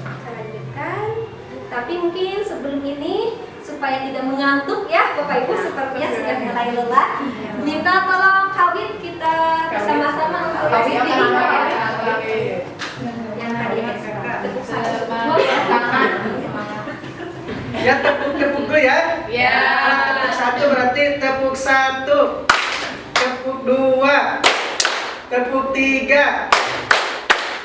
Kita lanjutkan, tapi mungkin sebelum ini supaya tidak mengantuk ya Bapak Ibu, sepertinya sudah mulai lelah. Minta tolong kawin kita bersama-sama untuk yang tadi tepuk satu. Ya tepuk dulu ya. Ya. Tepuk satu berarti tepuk satu, tepuk dua, tepuk tiga,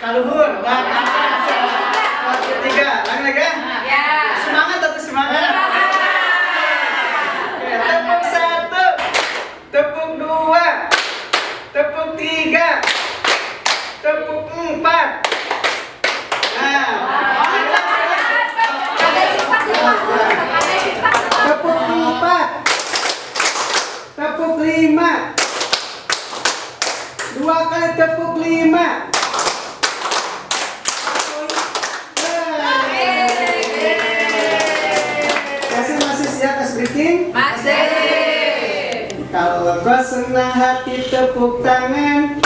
kaluhur, tepuk tiga, lagi ya. Semangat atau semangat? Ya, tepuk satu, tepuk dua, tepuk tiga, tepuk empat. Nah, tepuk empat, tepuk lima, dua kali tepuk lima. Masih siap tes breaking? Masih. Kalau kau senang hati tepuk tangan.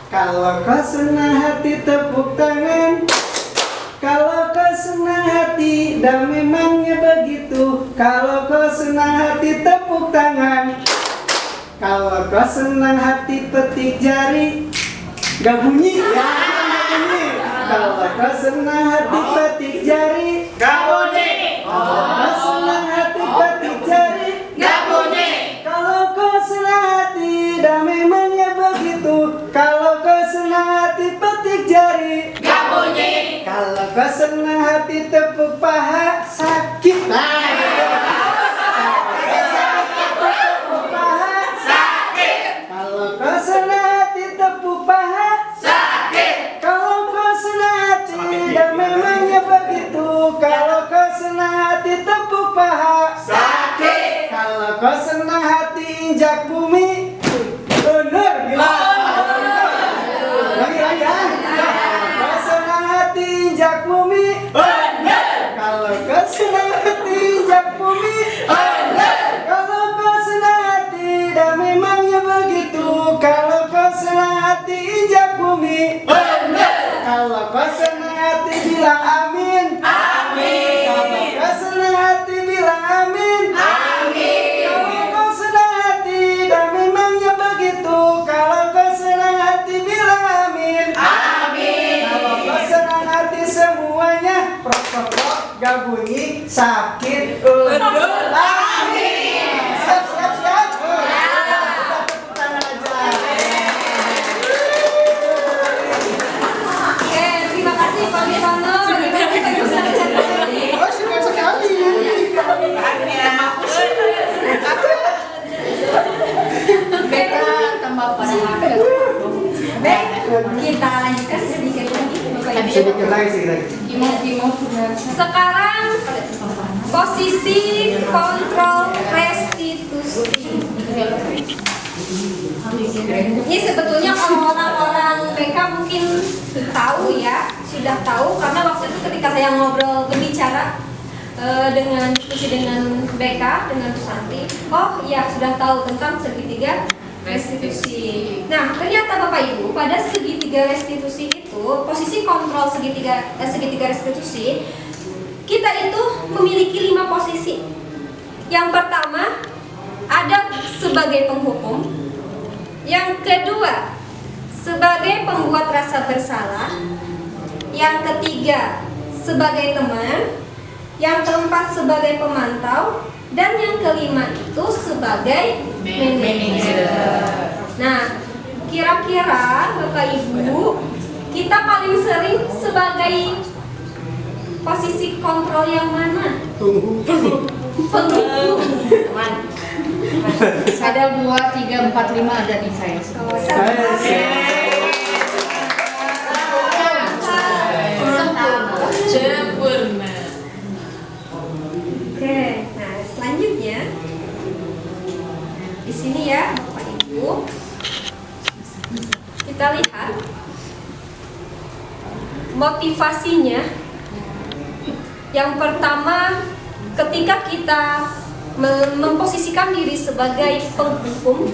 Kalau kau senang hati tepuk tangan. Kalau kau senang hati dan memangnya begitu. Kalau kau senang hati tepuk tangan. Kalau kau senang hati petik jari. Gak bunyi ya, gak bunyi. Kalau kau senang hati petik jari. Gak bunyi. Kalau kau senang hati petik jari. Gak bunyi. Kalau kau senang hati dan memangnya begitu. Kalau kau senang hati petik jari. Gak bunyi. Kalau kau senang hati tepuk paha sakit. Kalau kau senang hati tepuk paha sakit. Kalau kau senang hati dan memangnya begitu. Kalau kau senang hati tepuk paha sakit. Kalau kau senang hati injak bumi. Bener bilang. Lagi ya. Kau senang hati injak bumi. Bener. Kalau kau senang hati injak bumi. Bener. Kalau kau senang hati dan memangnya begitu. Kalau kau senang hati injak bumi. Bener. Kalau kau senang hati bilang amin. Amin. Kalau kau senang hati bilang amin. Amin. Kalau kau senang hati dan memangnya begitu. Kalau kau senang hati bilang amin. Amin. Kalau kau senang hati semuanya. Prok gak bunyi sakit. Amin. Siap. Kita tepuk tangan aja. Oke, terima kasih Pak Misono. Oh, suka sekali. Beta tambah pada makan. Baik, kita lanjutkan sedikit lagi Bapak Ibu. Sedikit lagi. Sekarang posisi kontrol restitusi. Ini sebetulnya kalau orang-orang BK mungkin tahu ya, sudah tahu karena waktu itu ketika saya ngobrol berbicara dengan diskusi dengan BK dengan Bu Santi, oh iya sudah tahu tentang segitiga restitusi. Nah, ternyata Bapak Ibu, pada segitiga restitusi itu, posisi kontrol segitiga restitusi, kita itu memiliki 5 posisi. Yang pertama, ada sebagai penghukum. Yang kedua, sebagai pembuat rasa bersalah. Yang ketiga, sebagai teman. Yang keempat, sebagai pemantau. Dan yang kelima itu sebagai manajer. Nah, kira-kira Bapak Ibu, kita paling sering sebagai posisi kontrol yang mana? Penghukum. Teman. Ada 2, 3, 4, 5 ada di saya. Sempurna. Oke, nah selanjutnya di sini ya Bapak Ibu, kita lihat motivasinya. Yang pertama, ketika kita memposisikan diri sebagai penghukum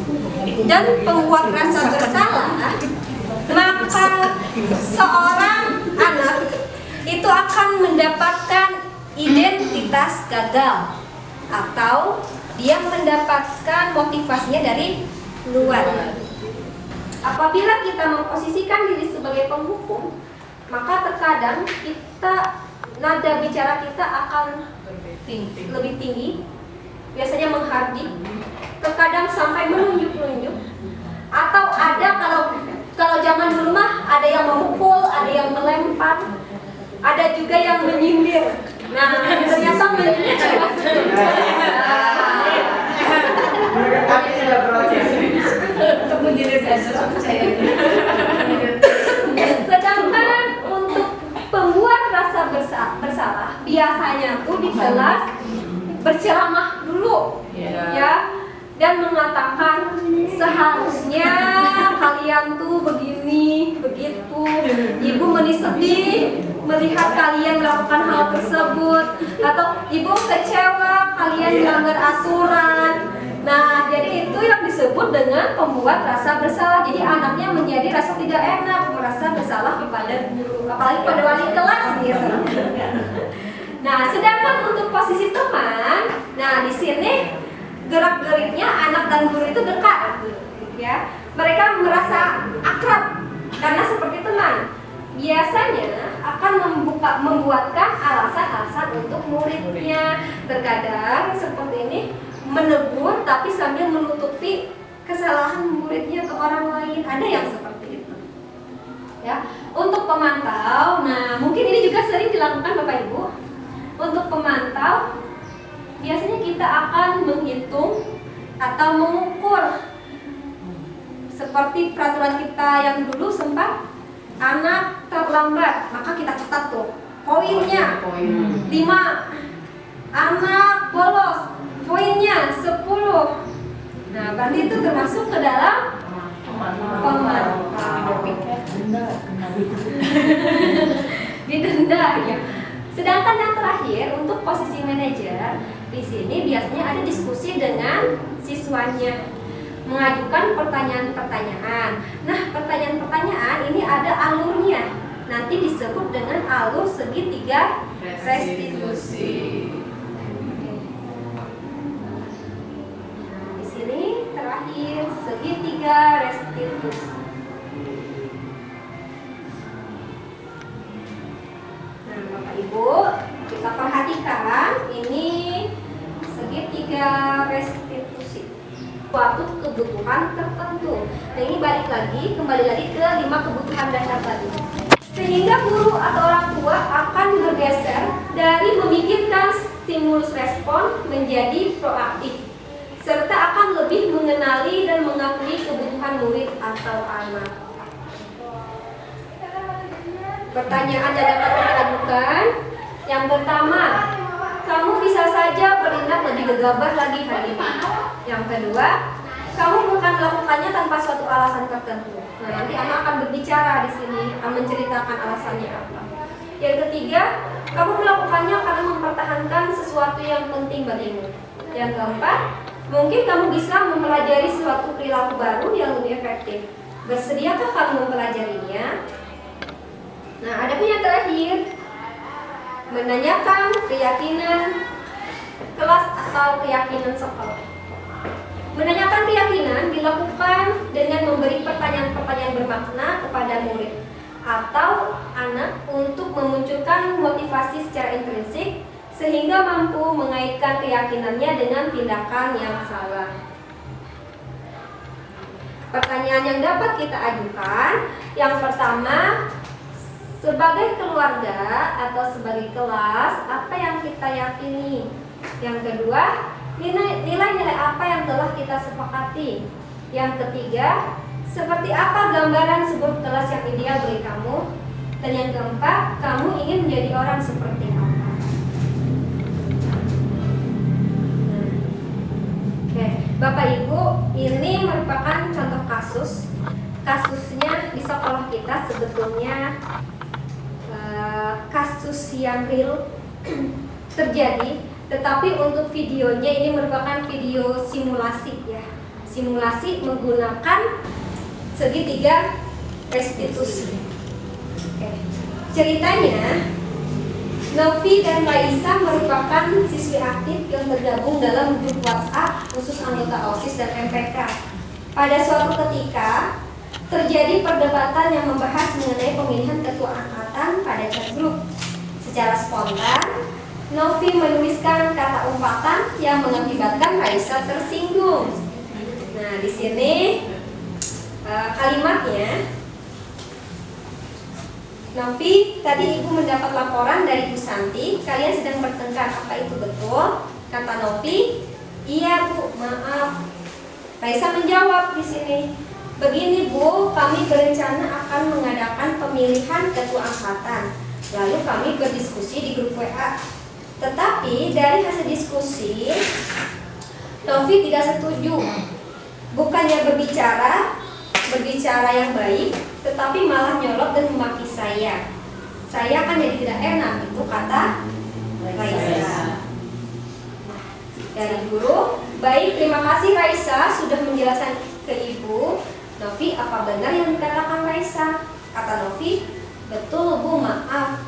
dan pembuat rasa bersalah, maka seorang anak itu akan mendapatkan identitas gagal atau dia mendapatkan motivasinya dari luar. Apabila kita memposisikan diri sebagai penghukum, maka terkadang nada bicara kita akan lebih tinggi, biasanya menghardik, terkadang sampai menunjuk-nunjuk, atau ada kalau zaman dulu mah ada yang memukul, ada yang melempar, ada juga yang menyindir. Nah, ternyata menyindir. Kami tidak protes. Untuk menjadi saya. Sedangkan untuk pembuat rasa bersalah biasanya tuh di kelas berceramah dulu, ya, dan mengatakan seharusnya kalian tuh begini begitu. Ibu sedih melihat kalian melakukan hal tersebut, atau ibu kecewa kalian melanggar aturan. Nah, jadi itu yang disebut dengan pembuat rasa bersalah. Jadi anaknya menjadi rasa tidak enak, merasa bersalah kepada guru, apalagi pada wali kelas biasanya. Nah, sedangkan untuk posisi teman, nah di sini gerak-geriknya anak dan guru itu dekat, ya. Mereka merasa akrab karena seperti teman. Biasanya akan membuatkan alasan-alasan untuk muridnya. Terkadang seperti ini, menegur tapi sambil menutupi kesalahan muridnya ke orang lain. Ada yang seperti itu, ya. Untuk pemantau, nah mungkin ini juga sering dilakukan Bapak Ibu. Untuk pemantau, biasanya kita akan menghitung atau mengukur, seperti peraturan kita yang dulu sempat anak terlambat, maka kita catat tuh poinnya 5, anak bolos poinnya 10. Nah, berarti itu termasuk ke dalam pemantau. Didenda ya. Sedangkan yang terakhir untuk posisi manajer, di sini biasanya ada diskusi dengan siswanya, mengajukan pertanyaan-pertanyaan. Nah, pertanyaan-pertanyaan ini ada alurnya. Nanti disebut dengan alur segitiga restitusi. Nah, di sini terakhir segitiga restitusi. Nah, Bapak Ibu, kita perhatikan ini segitiga restitusi. Suatu kebutuhan tertentu. Nah, ini kembali lagi ke 5 kebutuhan dasar tadi. Sehingga guru atau orang tua akan bergeser dari memikirkan stimulus respon menjadi proaktif, serta akan lebih mengenali dan mengakui kebutuhan murid atau anak. Pertanyaan yang dapat kita ajukan. Yang pertama, kamu bisa saja bertindak lebih gegabah lagi hari ini. Yang kedua, kamu bukan melakukannya tanpa suatu alasan tertentu. Nah, nanti anak akan berbicara di sini, akan menceritakan alasannya apa. Yang ketiga, kamu melakukannya karena mempertahankan sesuatu yang penting bagimu. Yang keempat, Mungkin kamu bisa mempelajari suatu perilaku baru yang lebih efektif. Bersediakah kamu mempelajarinya? Nah, ada pun yang terakhir, menanyakan keyakinan kelas atau keyakinan sekolah. Menanyakan keyakinan dilakukan dengan memberi pertanyaan-pertanyaan bermakna kepada murid atau anak untuk memunculkan motivasi secara intrinsik sehingga mampu mengaitkan keyakinannya dengan tindakan yang salah. Pertanyaan yang dapat kita ajukan, yang pertama, sebagai keluarga atau sebagai kelas, apa yang kita yakini? Yang kedua, nilai-nilai apa yang telah kita sepakati? Yang ketiga, seperti apa gambaran sebuah kelas yang ideal bagi kamu? Dan yang keempat, kamu ingin menjadi orang seperti apa? Oke, Bapak Ibu, ini merupakan contoh kasus. Kasusnya di sekolah kita sebetulnya kasus yang real terjadi, tetapi untuk videonya ini merupakan video simulasi ya. Simulasi menggunakan segitiga restitusi. Oke. Ceritanya, Novi dan Raisa merupakan siswi aktif yang tergabung dalam grup WhatsApp khusus anggota OSIS dan MPK. Pada suatu ketika, terjadi perdebatan yang membahas mengenai pemilihan ketua angkatan pada chat grup. Secara spontan, Novi menuliskan kata umpatan yang mengakibatkan Raisa tersinggung. Nah, di sini kalimatnya, Novi, tadi ibu mendapat laporan dari Bu Santi, kalian sedang bertengkar, apa itu betul? Kata Novi, iya Bu, maaf. Raisa menjawab di sini, begini Bu, kami berencana akan mengadakan pemilihan ketua angkatan. Lalu kami berdiskusi di grup WA. Tetapi dari hasil diskusi, Novi tidak setuju. Bukannya berbicara yang baik, tetapi malah nyolot dan memaki saya. Saya kan jadi tidak enak, itu kata Raisa. Dari guru, baik, terima kasih Raisa sudah menjelaskan ke ibu. Novi, apa benar yang dikatakan Raisa? Kata Novi, betul Bu, maaf.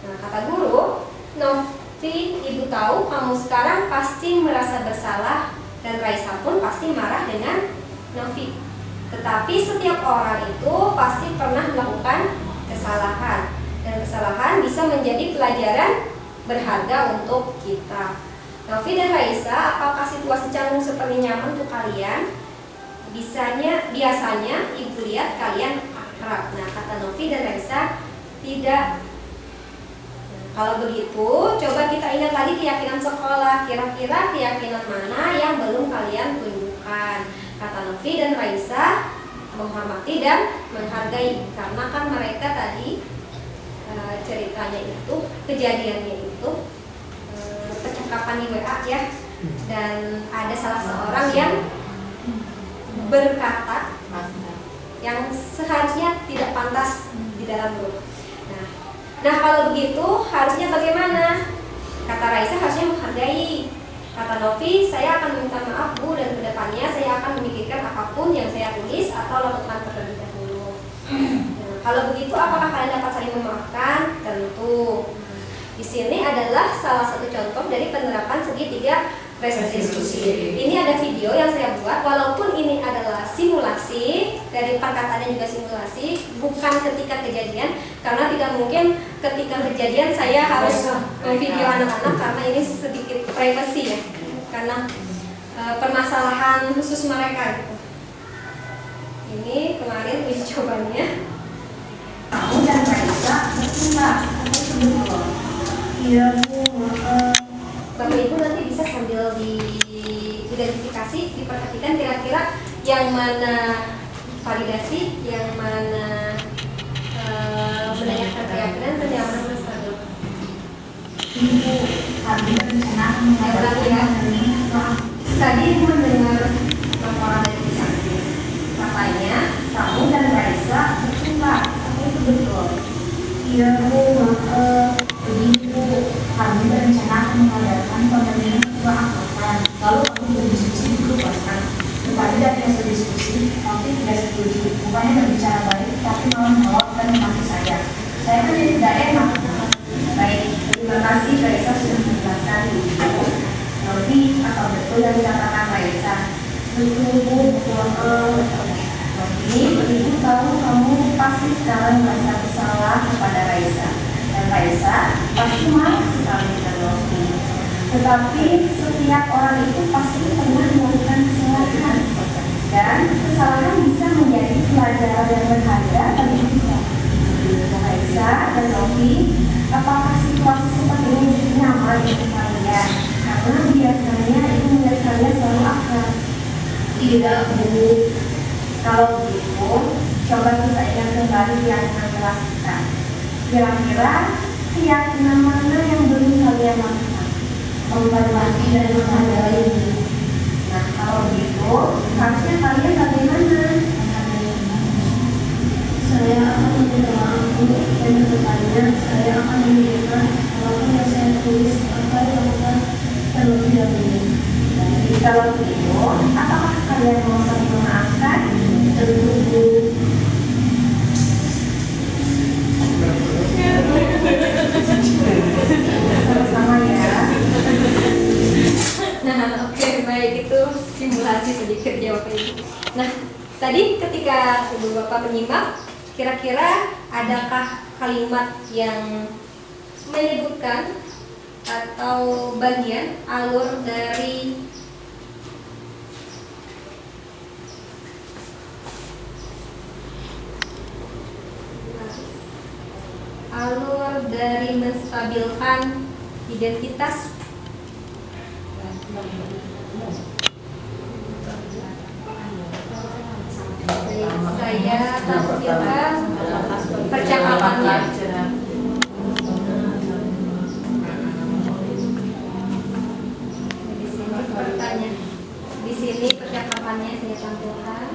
Nah, kata guru, Novi, ibu tahu kamu sekarang pasti merasa bersalah dan Raisa pun pasti marah dengan Novi. Tetapi setiap orang itu pasti pernah melakukan kesalahan, dan kesalahan bisa menjadi pelajaran berharga untuk kita. Novi dan Raisa, apakah situasi canggung seperti nyaman untuk kalian? Biasanya ibu lihat kalian akrab. Nah, kata Novi dan Raisa, tidak. Kalau begitu, coba kita ingat lagi keyakinan sekolah. Kira-kira keyakinan mana yang belum kalian tunjukkan? Kata Novi dan Raisa, menghormati dan menghargai. Karena kan mereka tadi ceritanya itu, kejadiannya itu percakapan di WA ya. Dan ada salah seorang yang berkata yang seharusnya tidak pantas di dalam grup. Nah, kalau begitu harusnya bagaimana? Kata Raisa, harusnya menghargai. Kata Novi, saya akan meminta maaf Bu, dan kedepannya saya akan memikirkan apapun yang saya tulis atau lakukan terlebih dahulu. Nah, kalau begitu apakah kalian dapat saling memaafkan? Tentu. Di sini adalah salah satu contoh dari penerapan segitiga restitusi. Ini ada video yang saya buat, walaupun ini adalah simulasi, dari perkataannya juga simulasi, bukan ketika kejadian, karena tidak mungkin ketika kejadian saya harus memvideo anak-anak karena ini sedikit privacy ya, karena permasalahan khusus mereka gitu. Ini kemarin uji cobanya. Kamu dan Raisa bertengkar, apa betul? Iya Bu, Bapak Ibu nanti bisa sambil diidentifikasi, diperhatikan kira-kira yang mana validasi, yang mana menanyakan keyakinan, dan yang mana struggle. Ibu, kami berencana mengadakan pemilihan ketua. Tadi Ibu mendengar laporan dari Bu Santi. Katanya Kamu dan Raisa bertengkar, apa itu betul? Iya Bu, begini Bu, kami berencana mengadakan pemilihan ketua angkatan. Lalu kami berdiskusi bukannya berbicara baik, tapi malah menolak dan memaki saya. Saya kan jadi tidak enak. Baik, terima kasih Raisa sudah menjelaskan itu. Tapi apa betul yang dikatakan Raisa? Betul Bu, Novi, ibu tahu kamu pasti sekarang merasa bersalah kepada Raisa. Dan Raisa pasti marah sekali dengan Novi. Tetapi setiap orang itu pasti pernah melakukan kesalahan. Dan kesalahan bisa menjadi pelajaran yang berharga bagi kita. Raisa dan Novi, apakah situasi seperti ini nyaman untuk kalian? Karena biasanya itu membuat kalian selalu akrab. Tidak, Bu. Kalau begitu, coba kita ingat kembali keyakinan kelas kita. Kira-kira keyakinan mana yang belum kalian lakukan? Memperbaiki dan menghargai ini. Nah, kalau begitu, harusnya kalian bagaimana? Saya akan meminta maaf dan kedepannya saya akan memikirkan apapun yang saya tulis akan dilakukan terlebih dahulu. Jadi kalau begitu, apakah kalian mau saling memaafkan? Tentu. Sama-sama ya. Nah, oke, baik, itu simulasi sedikit jawabannya. Nah, tadi ketika Ibu Bapak menyimak, kira-kira adakah kalimat yang menyebutkan atau bagian alur dari menstabilkan identitas? Saya tampilkan percakapannya. Di sini percakapannya saya tampilkan.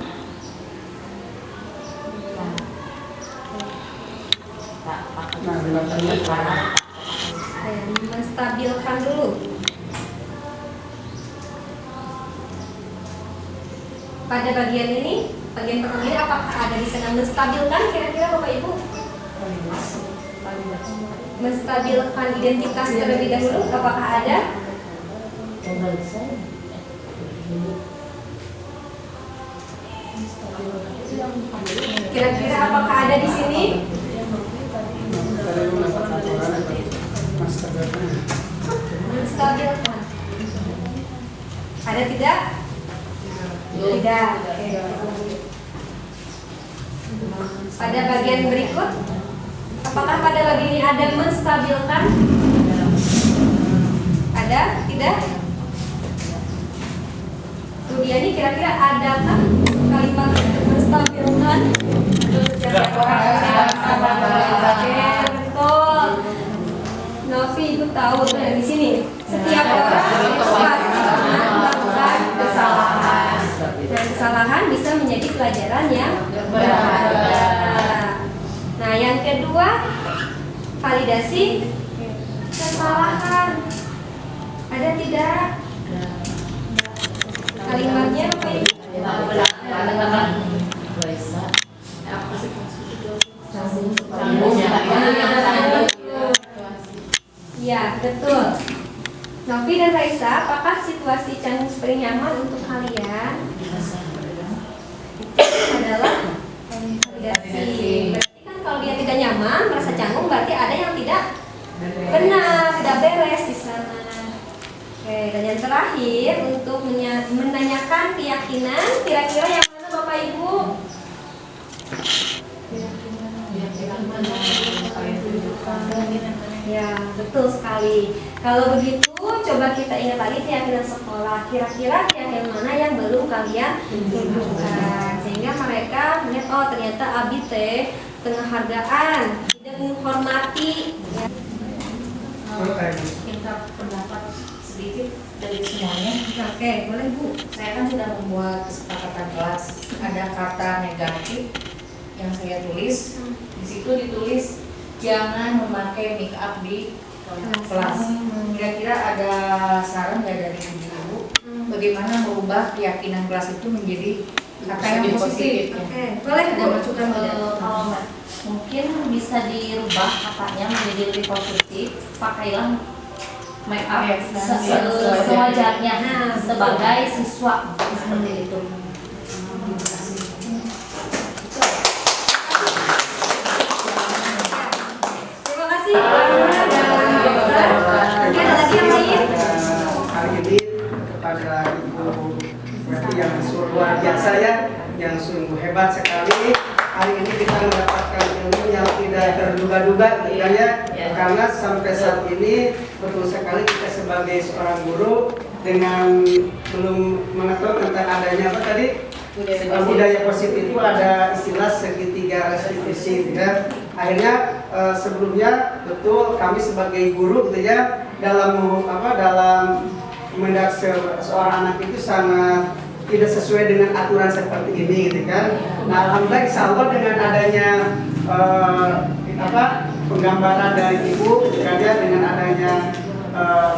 Menstabilkan dulu. Pada bagian ini, bagian pertama ini apakah ada di sana menstabilkan kira-kira Bapak Ibu? Menstabilkan identitas terlebih dahulu, apakah ada? Kira-kira apakah ada di sini? Menstabilkan. Ada tidak? Tidak. Pada bagian berikut, apakah pada bagian ini ada menstabilkan? Ada? Tidak? Rudiani, kira-kira adakah kalimat untuk menstabilkan? Betul. Novi, Ibu tahu di sini setiap orang pasti melakukan kesalahan. Dan kesalahan bisa menjadi pelajaran yang berharga. Nah, yang kedua, validasi kesalahan. Ada tidak? Kalimatnya apa ini? Ya, betul. Novi dan Raisa, apakah situasi canggung seperti nyaman untuk kalian? Adalah validasi. Berarti kan kalau dia tidak nyaman, merasa canggung, berarti ada yang tidak benar, tidak beres di sana. Oke, dan yang terakhir untuk menanyakan keyakinan, kira-kira yang mana Bapak Ibu? Ya, betul sekali. Kalau begitu, coba kita ingat lagi keyakinan sekolah. Kira-kira keyakinan mana yang belum kalian tunjukkan, sehingga mereka melihat, oh ternyata Abi teh tengah hargaan, tidak menghormati. Ya. Minta pendapat sedikit dari semuanya. Oke, boleh Bu. Saya kan sudah membuat kesepakatan kelas. Ada kata negatif yang saya tulis. Di situ ditulis jangan memakai make up di kelas. Kira-kira ada saran nggak dari Ibu bagaimana merubah keyakinan kelas itu menjadi Kata yang positif. Oke, boleh Bu. Kalau mungkin bisa dirubah katanya menjadi lebih positif, pakailah make up sewajarnya sebagai siswa seperti itu. Terima kasih Pak Lurah dan Dokter. Mungkin ada lagi yang lain? Hari ini kepada Ibu Wati yang luar biasa ya, yang sungguh hebat sekali. Hari ini kita mendapatkan ilmu yang tidak terduga-duga gitu ya, karena sampai saat ini betul sekali kita sebagai seorang guru dengan belum mengetahui tentang adanya apa tadi budaya positif itu ada istilah segitiga restitusi gitu ya. Akhirnya sebelumnya betul kami sebagai guru gitu ya dalam mendidik seorang anak itu sangat tidak sesuai dengan aturan seperti ini gitu kan. Nah, alhamdulillah insya Allah dengan adanya penggambaran dari Ibu kan ya, dengan adanya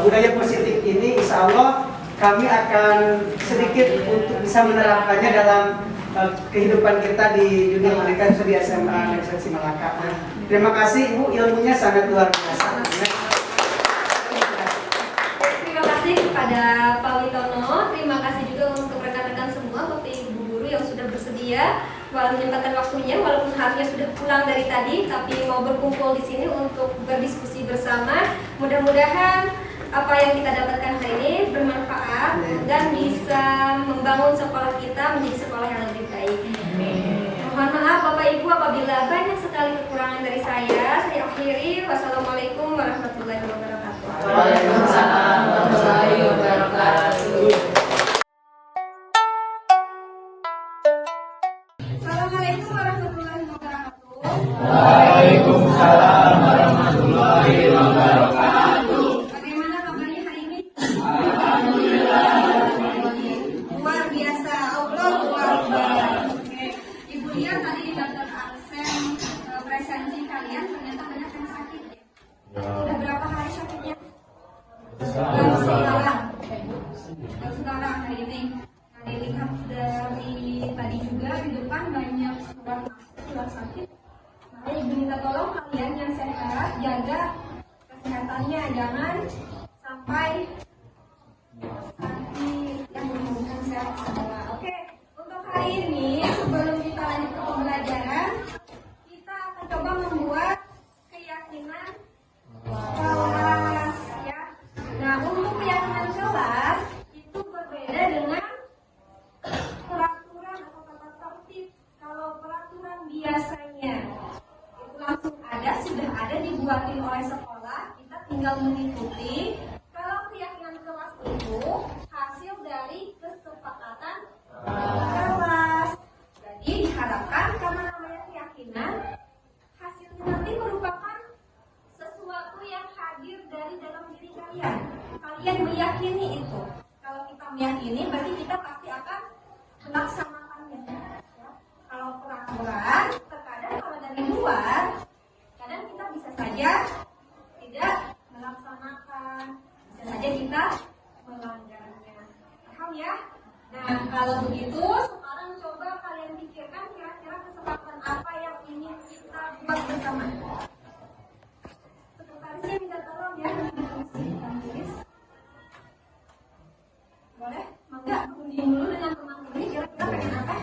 budaya positif ini insya Allah kami akan sedikit untuk bisa menerapkannya dalam kehidupan kita di dunia pendidikan di SMA Negeri Satu Malaka. Terima kasih Ibu, ilmunya sangat luar biasa. Terima kasih kepada Pak Witono. Terima kasih juga untuk rekan-rekan semua, Bapak Ibu guru yang sudah bersedia menyempatkan waktunya walaupun harusnya sudah pulang dari tadi, tapi mau berkumpul di sini untuk berdiskusi bersama. Mudah-mudahan apa yang kita dapatkan hari ini bermanfaat dan bisa membangun sekolah kita menjadi sekolah yang lebih baik. Mohon maaf Bapak Ibu apabila banyak sekali kekurangan dari saya akhiri. Wassalamualaikum warahmatullahi wabarakatuh. Waalaikumsalam warahmatullahi wabarakatuh. Assalamualaikum warahmatullahi wabarakatuh. Waalaikumsalam warahmatullahi wabarakatuh. Bagaimana kabarnya hari ini? Alhamdulillah. Luar biasa, Allah Akbar. Oke. Ibu lihat tadi di daftar absen presensi kalian ternyata banyak yang sakit ya. Sudah berapa hari sakitnya? Baru sekarang hari ini. Nah, dilihat dari tadi juga di depan banyak surat sakit. Nah, ibu minta tolong kalian yang sehat jaga kesehatannya, jangan sampai nanti yang menghubungkan sehat semua. Oke, untuk hari ini sebelum kita lanjut ke pembelajaran, kita akan coba membuat keyakinan kelas ya. Nah, untuk keyakinan kelas itu berbeda dengan peraturan atau tata tertib. Kalau peraturan biasanya itu langsung ada, sudah ada dibuatin oleh sekolah, kita tinggal mengikuti. Kalau keyakinan kelas itu hasil dari kesepakatan kelas. Jadi diharapkan karena namanya keyakinan, hasilnya nanti merupakan sesuatu yang hadir dari dalam diri kalian. Kalian meyakini itu. Kalau kita meyakini, berarti kita pasti akan melaksanakannya. Ya. Kalau peraturan, terkadang kalau dari luar, kadang kita bisa saja tidak melaksanakan, bisa saja kita melanggarnya. Paham ya? Nah, kalau begitu, sekarang coba kalian pikirkan kira-kira kesepakatan apa yang ingin kita buat bersama. Sekretarisnya minta tolong ya, tulis. Boleh? Mangga, undi dulu dengan teman-teman ini kira-kira pengen apa?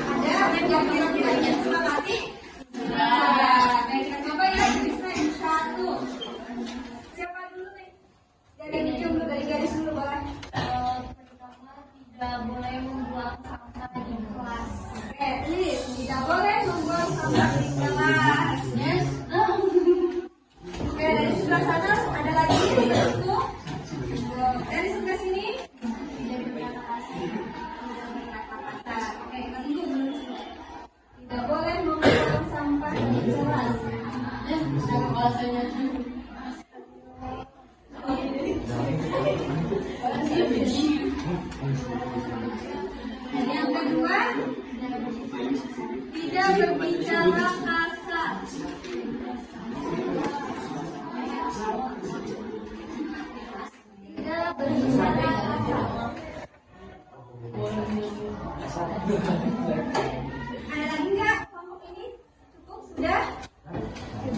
Ada yang kira-kira ingin sepakati? Nah, kita coba ya, tulisnya yang satu. Siapa dulu nih? Dari ujung dulu, dari garis dulu boleh. Pertama, tidak boleh membuang sampah di kelas. Oke, please, tidak boleh membuang sampah di kelas. Yes. Oke, dari sebelah sana ada lagi satu. Dari sebelah sini tidak berkata-kata. Oke, kita tunggu dulu. Tidak boleh membuang sampah di kelas. Sama bahasanya. Yang kedua, tidak berbicara kasar.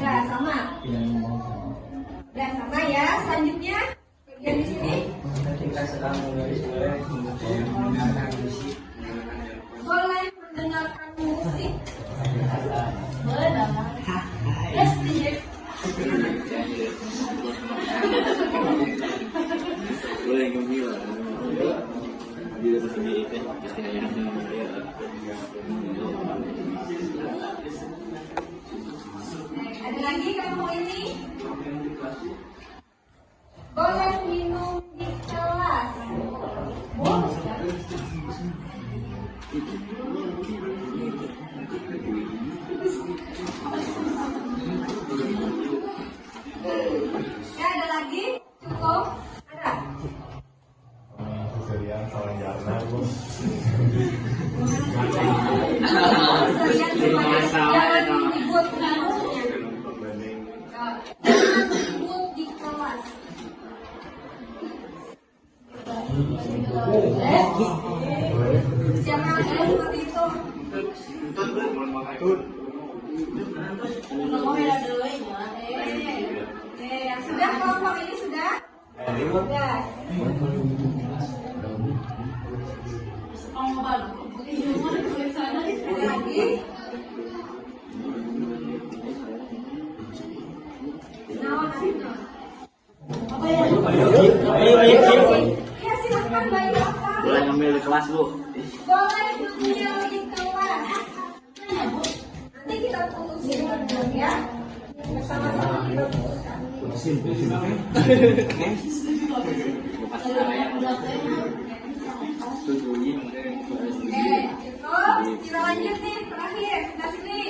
Udah sama. Udah sama ya. Selanjutnya bagian di sini. Ketika sedang menulis boleh mendengarkan musik. Boleh mendengarkan musik. Boleh dong. Yes, DJ. Boleh gembira. Dia sendiri itu istilahnya Ada lagi kamu ini? Boleh minum di kelas. Ya, ada lagi? Cukup? Ada? keserian sama jarna bu. Serian jangan ribut. Jangan ribut di kelas. Jangan seperti itu. Yang sudah kelompok ini sudah? Sudah. Ada lagi? Ya silakan bayi apa? Boleh ngambil di kelas bu. Boleh ngambil di kelas. Nanti kita putusin ya. Bersama-sama kita putuskan. Kita lanjut nih terakhir sebelah sini.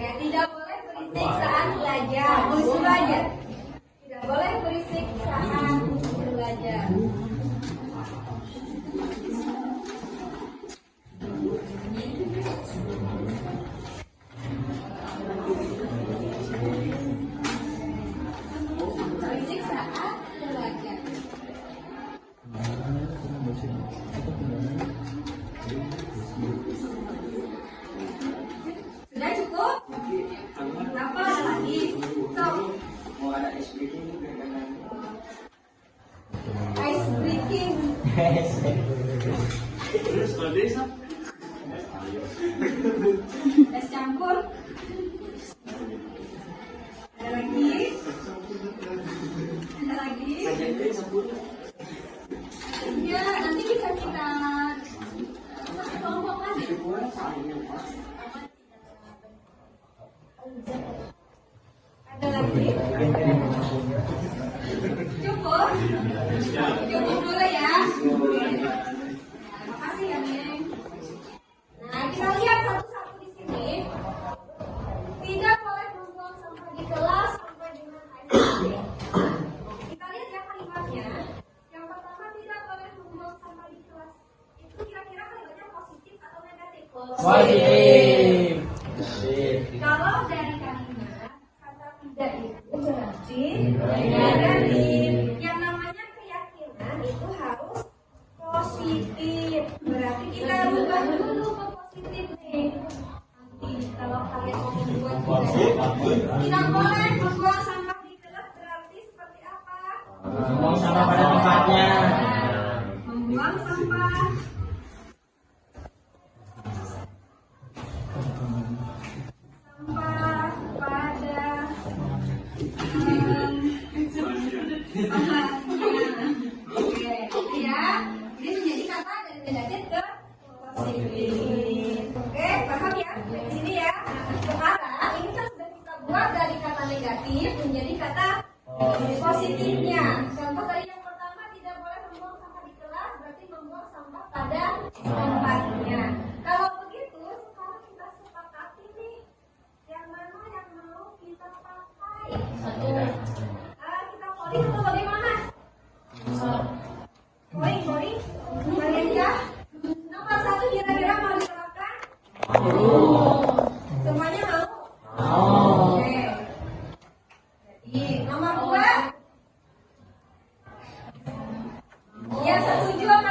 Ya, tidak boleh berisik saat belajar. Itu aja. Tidak boleh berisik saat belajar. Berisik saat belajar. Sudah cukup? Apa lagi? So, Mau ada ice breaking? ice breaking. Terus kalau desa? Es campur. Ada lagi? Ada lagi? Ya, nanti bisa kita kelompok lagi. Ada lagi? Cukup? Cukup dulu ya. Makasih ya, Neng. Nah, kita lihat satu-satu di sini. Tidak boleh membuang sampah di kelas sampai dengan akhir. Kita lihat ya kalimatnya. Yang pertama, tidak boleh membuang sampah di kelas. Itu kira-kira kalimatnya positif atau negatif? Positif. Kalau dari kalimat kata tidak itu berarti negatif. Yang namanya keyakinan itu harus positif. Berarti kita rubah dulu ke positif nih. Nanti kalau kalian mau membuat tidak boleh membuang sampah di kelas berarti seperti apa? Membuang sampah pada tempatnya. Membuang sampah pada Oke, ya. Ini menjadi kata dari negatif ke positif. Oke, paham ya? Dari sini ya. Sekarang ini kan sudah kita buat dari kata negatif menjadi kata positifnya. Contoh dari yang pertama, tidak boleh membuang sampah di kelas, berarti membuang sampah pada tempatnya. Kalau begitu, sekarang kita sepakati nih yang mana yang mau kita pakai. Kita coding atau bagaimana? Coding? Kalian ya? Nomor satu kira-kira mau diterapkan? Semuanya mau? Oke. Jadi nomor dua, yang setuju apa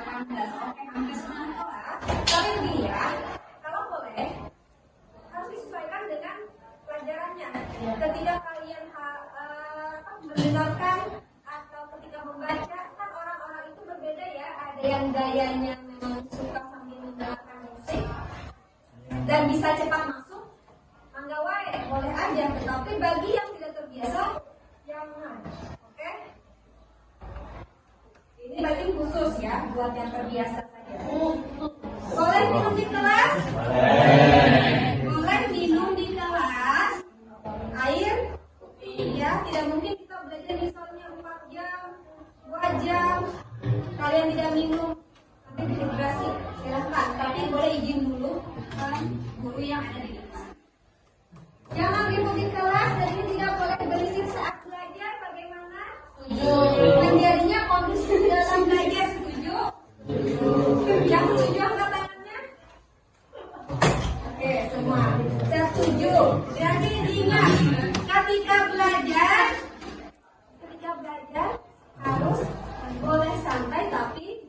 18. Oke, hampir 9 kelas. Tapi begini ya, kalau boleh harus disesuaikan dengan pelajarannya. Ketika kalian mendengarkan atau ketika membaca, kan orang-orang itu berbeda ya. Ada yang gayanya memang suka sambil mendengarkan musik dan bisa cepat masuk, mangga wae, boleh aja. Tetapi bagi yang tidak terbiasa, jangan. Oke? Ini berarti khusus ya, buat yang terbiasa saja. Boleh minum di kelas? Boleh minum di kelas. Air? Ya, tidak mungkin kita belajar misalnya 4 jam, 2 jam. Kalian tidak minum, nanti dehidrasi. Silahkan, tapi boleh izin dulu ke guru yang ada di depan. Jangan ribut di kelas, dan ini tidak boleh berisik saat belajar. Bagaimana? Setuju. Menjadinya kondisi dalam belajar, setuju? Yang setuju angkat tangannya? Oke, semua setuju. Jadi diingat, ketika belajar harus boleh santai tapi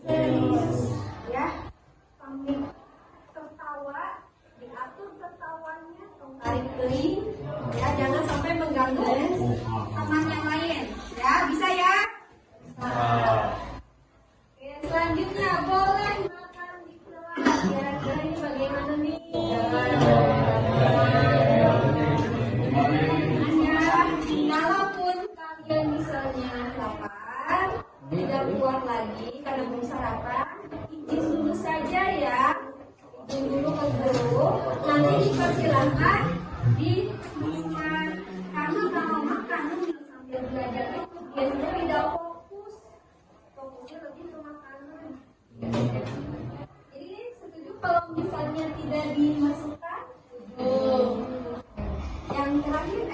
serius, ya. Sambil tertawa, diatur tertawanya, tarik teling, ya, jangan sampai mengganggu teman yang lain, ya, bisa ya? Oke, selanjutnya boleh makan di kelas. Kira-kira ini bagaimana nih? Kalaupun kalian misalnya lapar, tidak keluar lagi karena belum sarapan, izin dulu saja ya. Izin dulu ke guru, nanti dipersilahkan di rumah. Karena kalau makan sambil belajar itu biasanya tidak fokus. Fokusnya lebih ke makanan. Jadi setuju kalau misalnya tidak dimasukkan? Yang terakhir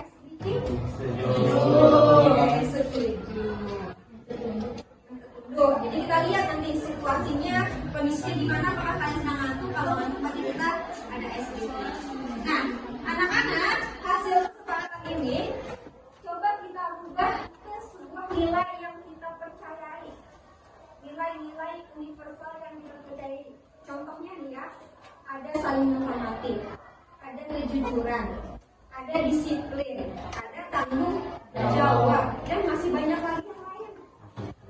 jadi kita lihat nanti situasinya, kondisinya gimana, apakah kalian sedang ngantuk. Kalau ngantuk berarti kita ada SBT. Nah, anak-anak, hasil kesepakatan ini coba kita rubah ke sebuah nilai yang kita percayai, nilai-nilai universal yang kita percayai. Contohnya nih ya, ada saling menghormati, ada kejujuran, ada disiplin, ada tanggung jawab, dan masih banyak lagi yang lain.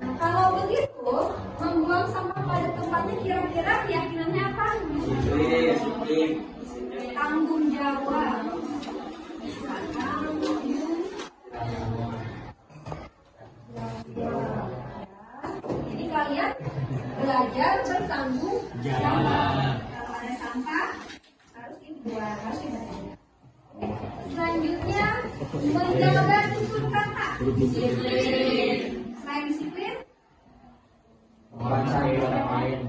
Nah, kalau begitu, membuang sampah pada tempatnya kira-kira keyakinannya apa? Tanggung jawab. Jadi kalian belajar bertanggung jawab. Kalau ada sampah harus dibuang, harus dibuang. Selanjutnya, menjaga tutur kata. Disiplin. Selain disiplin, saling menghormati.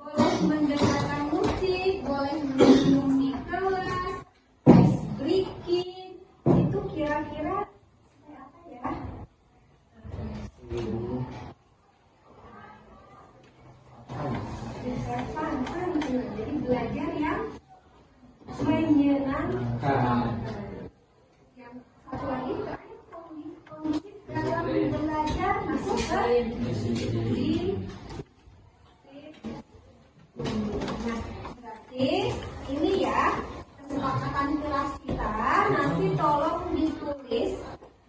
Boleh mendengarkan musik, boleh minum di kelas, ice breaking. Itu kira-kira apa ya? Jadi belajar yang menyenangkan. Yang satu lagi terakhir, kondisi dalam belajar masuk ke disiplin. Nah, berarti ini ya kesepakatan kelas kita. Nanti tolong ditulis,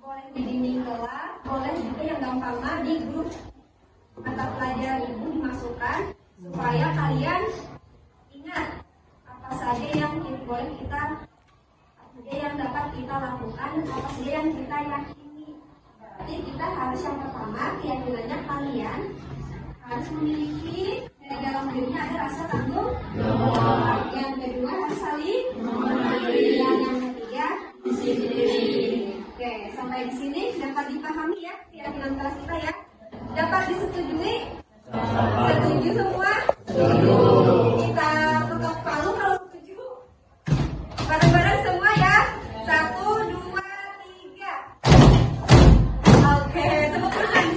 boleh di dinding kelas, boleh juga yang gampang di grup mata pelajaran ibu dimasukkan supaya kalian ingat apa saja yang boleh kita, apa saja yang dapat kita lakukan, dan apa saja yang kita yakini. Berarti kita harus yang pertama, keyakinannya kalian harus memiliki dari dalam dirinya ada rasa tanggung jawab. Yang kedua harus saling menghormati. Dan yang ketiga disiplin. Oke, sampai di sini dapat dipahami ya keyakinan kelas kita ya. Dapat disetujui? Setuju semua? Kita ketok palu kalau setuju. Bareng-bareng semua ya. 1, 2, 3. Oke, tepuk tangan.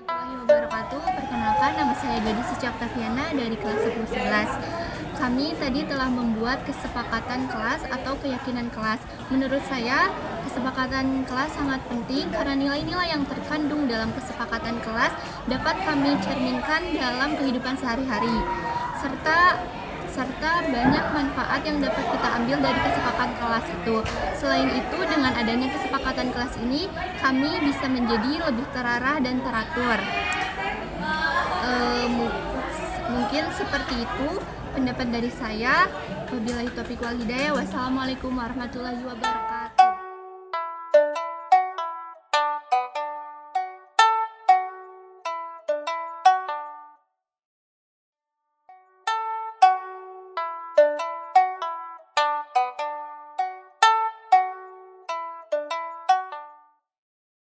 Warahmatullahi wabarakatuh. Perkenalkan, nama saya Gadis Suci Oktaviana dari kelas 10-11. Kami tadi telah membuat kesepakatan kelas atau keyakinan kelas. Menurut saya, kesepakatan kelas sangat penting karena nilai-nilai yang terkandung dalam kesepakatan kelas dapat kami cerminkan dalam kehidupan sehari-hari. Serta banyak manfaat yang dapat kita ambil dari kesepakatan kelas itu. Selain itu, dengan adanya kesepakatan kelas ini, kami bisa menjadi lebih terarah dan teratur. Mungkin seperti itu pendapat dari saya. Wabillahi taufiq wal hidayah. Wassalamualaikum warahmatullahi wabarakatuh.